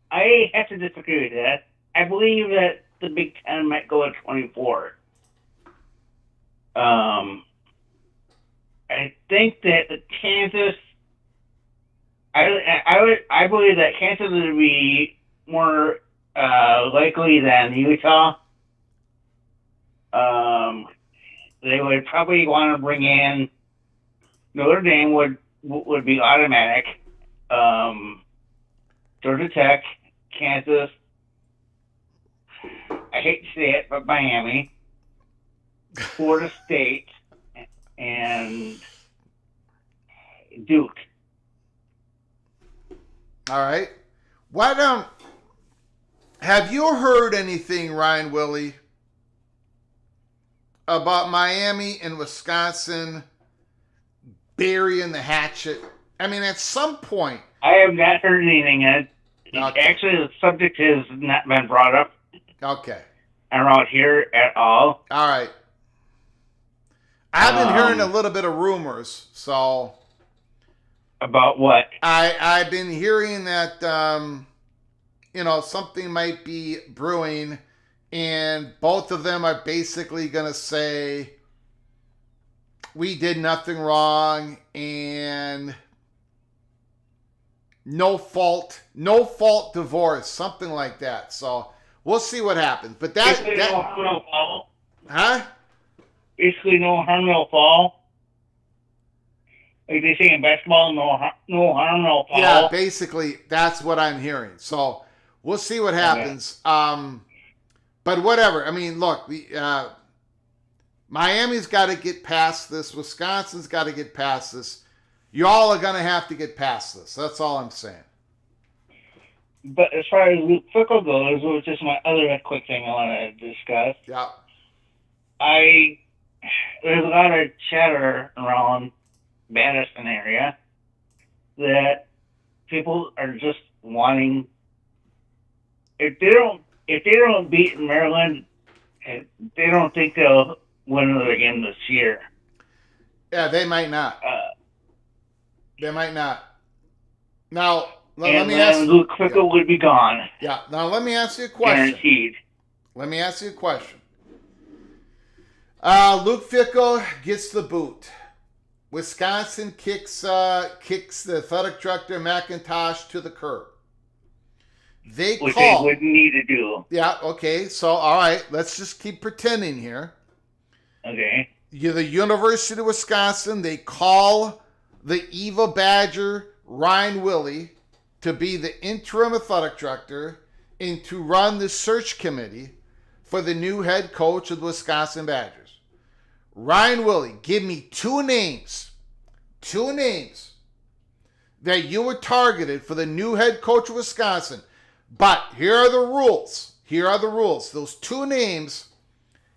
I have to disagree with that. I believe that the Big Ten might go at 24. I think that the Kansas, I believe that Kansas would be more likely than Utah. They would probably want to bring in Notre Dame would be automatic. Georgia Tech, Kansas. I hate to say it, but Miami, Florida State, and Duke. All right. Have you heard anything, Ryan Willie, about Miami and Wisconsin burying the hatchet? I mean, at some point. I have not heard anything yet. Okay. Actually, the subject has not been brought up. Okay. Around here at all. All right. I've been hearing a little bit of rumors, so. About what? I've been hearing that, something might be brewing, and both of them are basically going to say, we did nothing wrong, and no fault divorce, something like that. So we'll see what happens. But no harm, no foul. Huh? Basically, no harm, no foul. Like they say in basketball, no harm, no foul. Yeah, basically, that's what I'm hearing. So we'll see what happens. Okay. But whatever. I mean, look, Miami's got to get past this. Wisconsin's got to get past this. Y'all are going to have to get past this. That's all I'm saying. But as far as Luke Fickle goes, which is my other quick thing I want to discuss. Yeah. There's a lot of chatter around Madison area that people are just wanting. If they don't beat Maryland, they don't think they'll win another game this year. Yeah, they might not. They might not. Now, let me ask. And Luke Fickell would be gone. Yeah. Now, let me ask you a question. Guaranteed. Let me ask you a question. Luke Fickell gets the boot. Wisconsin kicks the athletic director McIntosh to the curb. Which they wouldn't need to do. Yeah, okay. So, all right, let's just keep pretending here. Okay. You're the University of Wisconsin. They call the evil badger, Ryan Willie, to be the interim athletic director and to run the search committee for the new head coach of the Wisconsin Badgers. Ryan Willie, give me two names that you were targeted for the new head coach of Wisconsin. But here are the rules. Those two names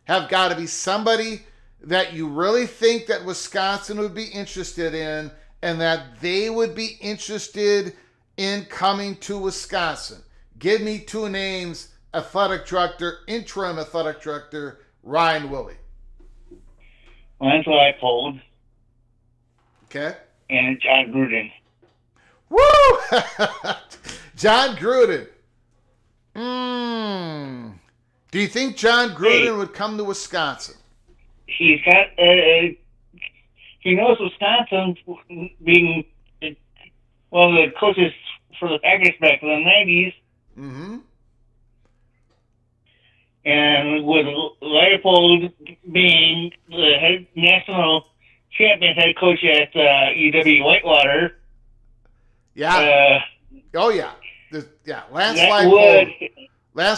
have got to be somebody that you really think that Wisconsin would be interested in and that they would be interested in coming to Wisconsin. Give me two names, interim athletic director, Ryan Willie. Lance Leipold. Okay. And John Gruden. Woo! John Gruden. Do you think John Gruden would come to Wisconsin? He's got he knows Wisconsin, being one of the coaches for the Packers back in the 90s. Mm-hmm. And with Leipold being the national champion head coach at UW Whitewater. Yeah. Oh, yeah. Lance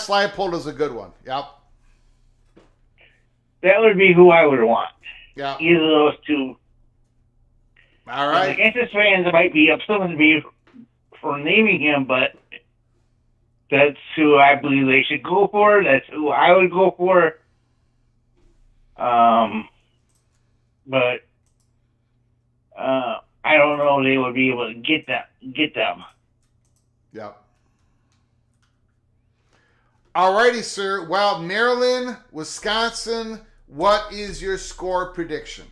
Leipold is a good one. Yep. That would be who I would want. Yeah. Either of those two. All right. The Kansas fans might be upset with me for naming him, but that's who I believe they should go for. That's who I would go for. But I don't know if they would be able to get them. Yep. Alrighty, sir. Well, Maryland, Wisconsin, what is your score prediction?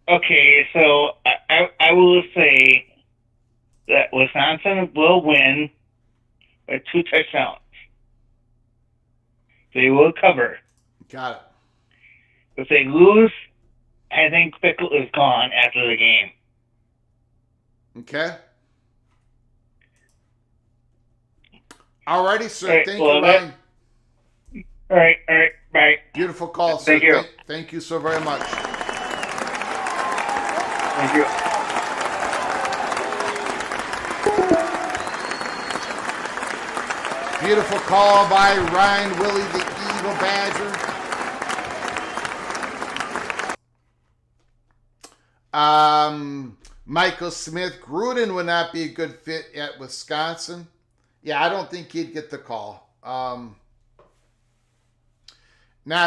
Okay, so I will say that Wisconsin will win by 2 touchdowns. They will cover. Got it. If they lose, I think Fickell is gone after the game. Okay. Alrighty, sir. Right, Thank you, Ryan. All right. Bye. Beautiful call, sir. Thank you. Thank you so very much. Thank you. Beautiful call by Ryan Willie, the evil badger. Michael Smith, Gruden would not be a good fit at Wisconsin. Yeah, I don't think he'd get the call. Not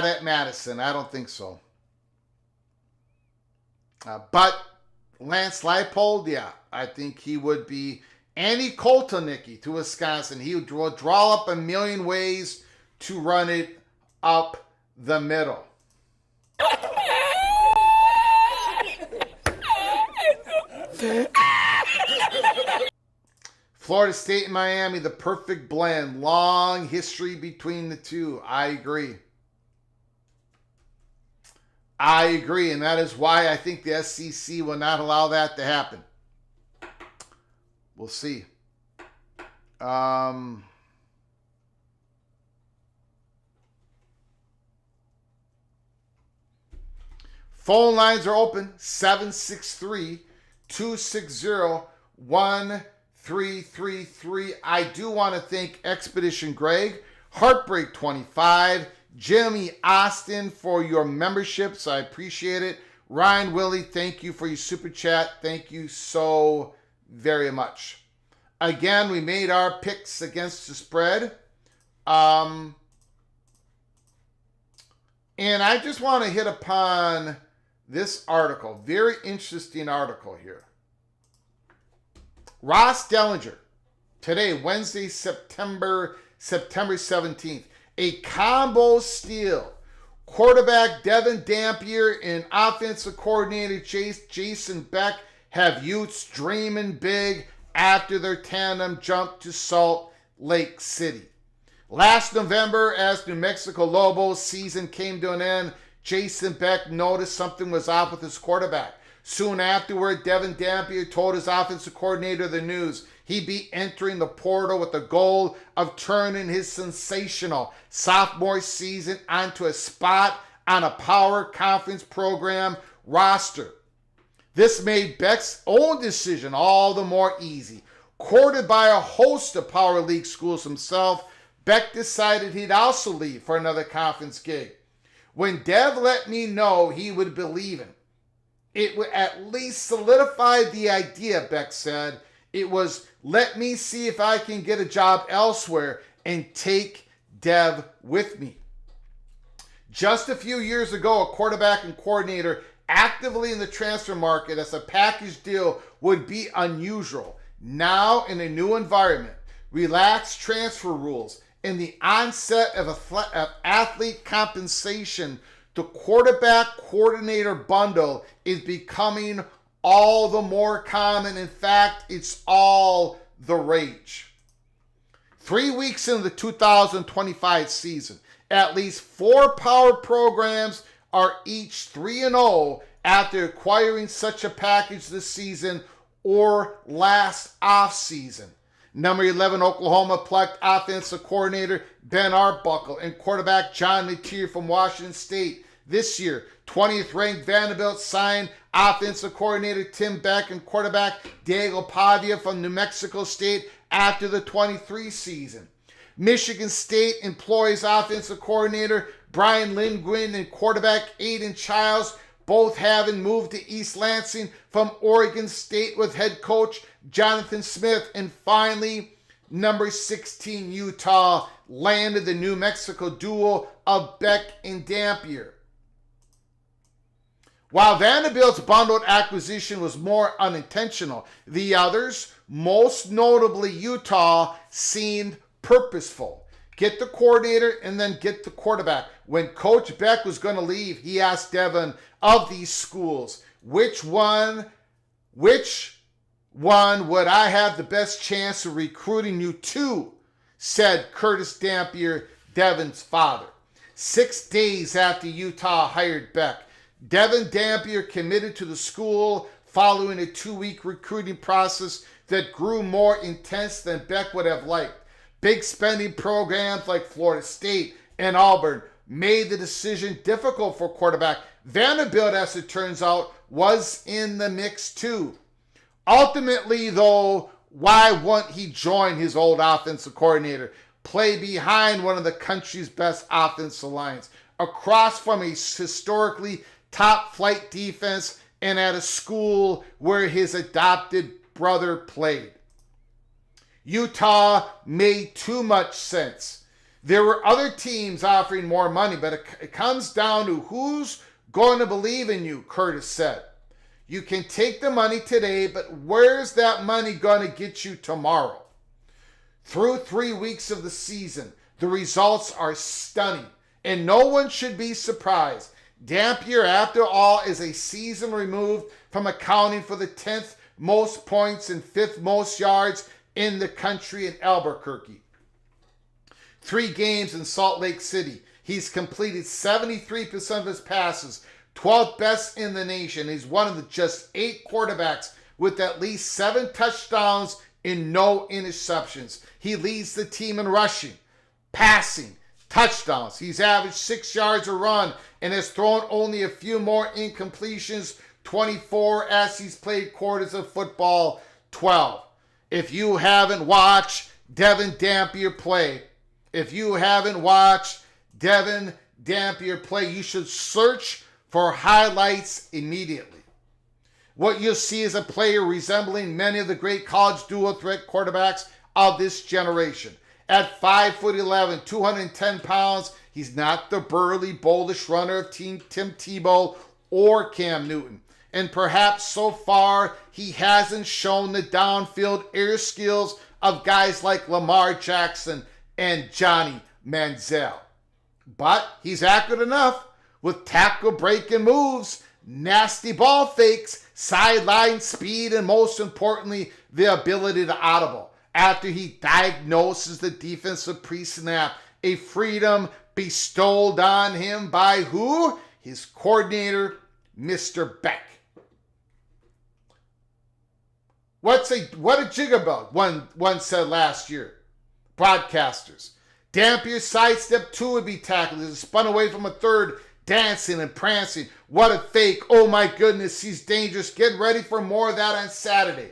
at Madison. I don't think so. But Lance Leipold, yeah, I think he would be. Andy Koltonicky to Wisconsin. He would draw up a million ways to run it up the middle. Florida State and Miami, the perfect blend. Long history between the two. I agree. And that is why I think the SEC will not allow that to happen. We'll see. Phone lines are open. 763-260-1333. I do want to thank Expedition Greg, Heartbreak 25, Jimmy Austin for your memberships. I appreciate it. Ryan Willie, thank you for your super chat. Thank you so very much. Again, we made our picks against the spread. And I just want to hit upon this article. Very interesting article here. Ross Dellinger, today, Wednesday, September September 17th. A combo steal. Quarterback Devin Dampier and offensive coordinator Jason Beck have Utes dreaming big after their tandem jumped to Salt Lake City. Last November, as New Mexico Lobos season came to an end, Jason Beck noticed something was off with his quarterback. Soon afterward, Devin Dampier told his offensive coordinator the news. He'd be entering the portal with the goal of turning his sensational sophomore season onto a spot on a power conference program roster. This made Beck's own decision all the more easy. Courted by a host of Power League schools himself, Beck decided he'd also leave for another conference gig. When Dev let me know he would be leaving, it would at least solidify the idea, Beck said. It was, let me see if I can get a job elsewhere and take Dev with me. Just a few years ago, a quarterback and coordinator actively in the transfer market as a package deal would be unusual. Now, in a new environment, relaxed transfer rules, and the onset of athlete compensation, the quarterback coordinator bundle is becoming all the more common. In fact, it's all the rage. 3 weeks into the 2025 season, at least 4 power programs are each 3-0 after acquiring such a package this season or last offseason. Number 11 Oklahoma plucked offensive coordinator Ben Arbuckle and quarterback John Metier from Washington State. This year, 20th ranked Vanderbilt signed offensive coordinator Tim Beck and quarterback Diego Pavia from New Mexico State after the 23 season. Michigan State employs offensive coordinator Brian Lindgren and quarterback Aiden Childs, both having moved to East Lansing from Oregon State with head coach Jonathan Smith. And finally, number 16 Utah landed the New Mexico duo of Beck and Dampier. While Vanderbilt's bundled acquisition was more unintentional, the others, most notably Utah, seemed purposeful. Get the coordinator and then get the quarterback. When Coach Beck was going to leave, he asked Devin, of these schools, which one would I have the best chance of recruiting you to? Said Curtis Dampier, Devin's father. 6 days after Utah hired Beck, Devin Dampier committed to the school following a 2-week recruiting process that grew more intense than Beck would have liked. Big spending programs like Florida State and Auburn made the decision difficult for quarterback. Vanderbilt, as it turns out, was in the mix too. Ultimately, though, why wouldn't he join his old offensive coordinator, play behind one of the country's best offensive lines, across from a historically top-flight defense, and at a school where his adopted brother played? Utah made too much sense. There were other teams offering more money, but it comes down to who's going to believe in you, Curtis said. You can take the money today, but where's that money going to get you tomorrow? Through 3 weeks of the season, the results are stunning, and no one should be surprised. Dampier, after all, is a season removed from accounting for the 10th most points and 5th most yards in the country in Albuquerque. 3 games in Salt Lake City. He's completed 73% of his passes, 12th best in the nation. He's one of the just 8 quarterbacks with at least 7 touchdowns and no interceptions. He leads the team in rushing, passing, touchdowns. He's averaged 6 yards a run and has thrown only a few more incompletions, 24, as he's played quarters of football, 12. If you haven't watched Devin Dampier play, you should search for highlights immediately. What you'll see is a player resembling many of the great college dual threat quarterbacks of this generation. At 5'11", 210 pounds, he's not the burly, boldish runner of Tim Tebow or Cam Newton. And perhaps so far, he hasn't shown the downfield air skills of guys like Lamar Jackson and Johnny Manziel. But he's accurate enough with tackle breaking moves, nasty ball fakes, sideline speed, and most importantly, the ability to audible after he diagnoses the defensive pre-snap, a freedom bestowed on him by who? His coordinator, Mr. Beck. What a jigabug, one said last year. Broadcasters. Dampier sidestep 2 would be tackled as he spun away from a third, dancing and prancing. What a fake. Oh my goodness, he's dangerous. Get ready for more of that on Saturday.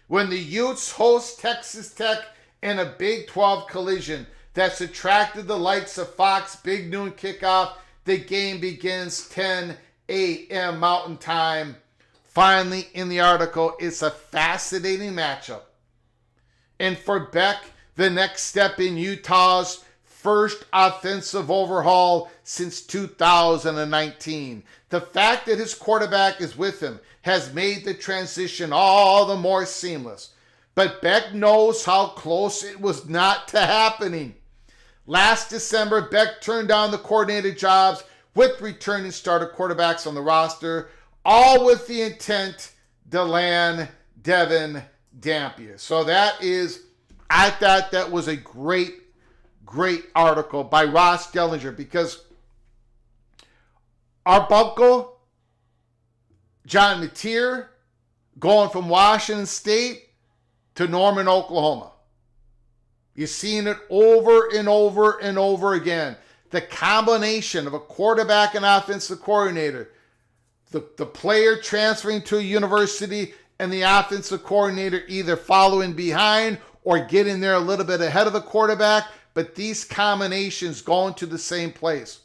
When the Utes host Texas Tech in a Big 12 collision that's attracted the likes of Fox Big Noon kickoff, the game begins 10 a.m. Mountain Time. Finally, in the article, it's a fascinating matchup. And for Beck, the next step in Utah's first offensive overhaul since 2019. The fact that his quarterback is with him has made the transition all the more seamless. But Beck knows how close it was not to happening. Last December, Beck turned down the coordinator jobs with returning starter quarterbacks on the roster, all with the intent to land Devin Dampier. So I thought that was a great article by Ross Dellinger, because Arbuckle, John Mateer, going from Washington State to Norman, Oklahoma. You're seeing it over and over and over again. The combination of a quarterback and offensive coordinator, the player transferring to a university and the offensive coordinator either following behind or getting there a little bit ahead of the quarterback, but these combinations going to the same place.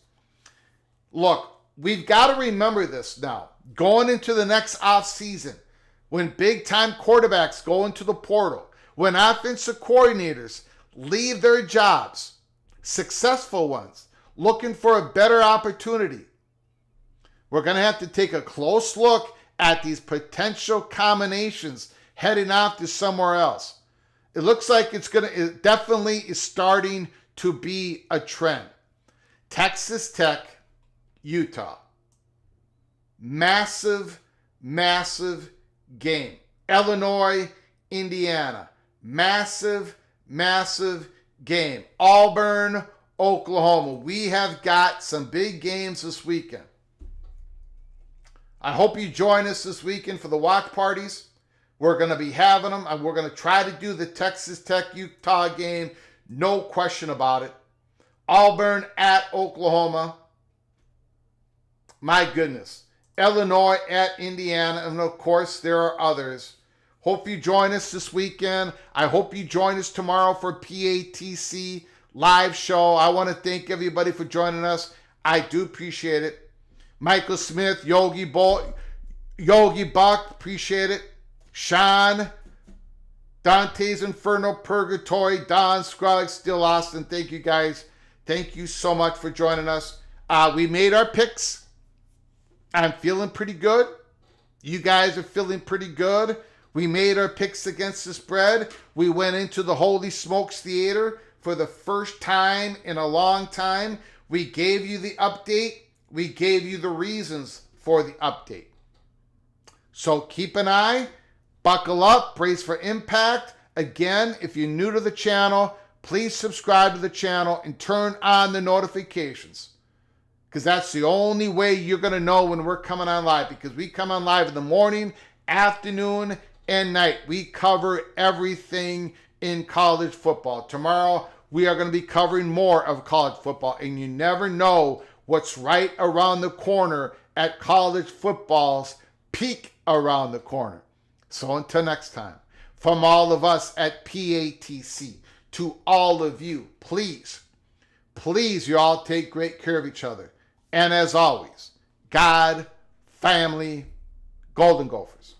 Look, we've got to remember this now. Going into the next offseason, when big-time quarterbacks go into the portal, when offensive coordinators leave their jobs, successful ones, looking for a better opportunity, we're going to have to take a close look at these potential combinations heading off to somewhere else. It looks like it definitely is starting to be a trend. Texas Tech, Utah. Massive game. Illinois, Indiana. Massive game. Auburn, Oklahoma. We have got some big games this weekend. I hope you join us this weekend for the watch parties. We're going to be having them, and we're going to try to do the Texas Tech-Utah game. No question about it. Auburn at Oklahoma. My goodness. Illinois at Indiana. And, of course, there are others. Hope you join us this weekend. I hope you join us tomorrow for PATC live show. I want to thank everybody for joining us. I do appreciate it. Michael Smith, Yogi Buck, appreciate it. Sean, Dante's Inferno Purgatory, Don Scruggs, Still Austin. Thank you guys. Thank you so much for joining us. We made our picks. I'm feeling pretty good. You guys are feeling pretty good. We made our picks against the spread. We went into the Holy Smokes Theater for the first time in a long time. We gave you the update. We gave you the reasons for the update. So keep an eye. Buckle up, brace for impact. Again, if you're new to the channel, please subscribe to the channel and turn on the notifications, because that's the only way you're going to know when we're coming on live, because we come on live in the morning, afternoon, and night. We cover everything in college football. Tomorrow, we are going to be covering more of college football, and you never know what's right around the corner at college football's peak around the corner. So until next time, from all of us at PATC, to all of you, please, you all take great care of each other. And as always, God, family, Golden Gophers.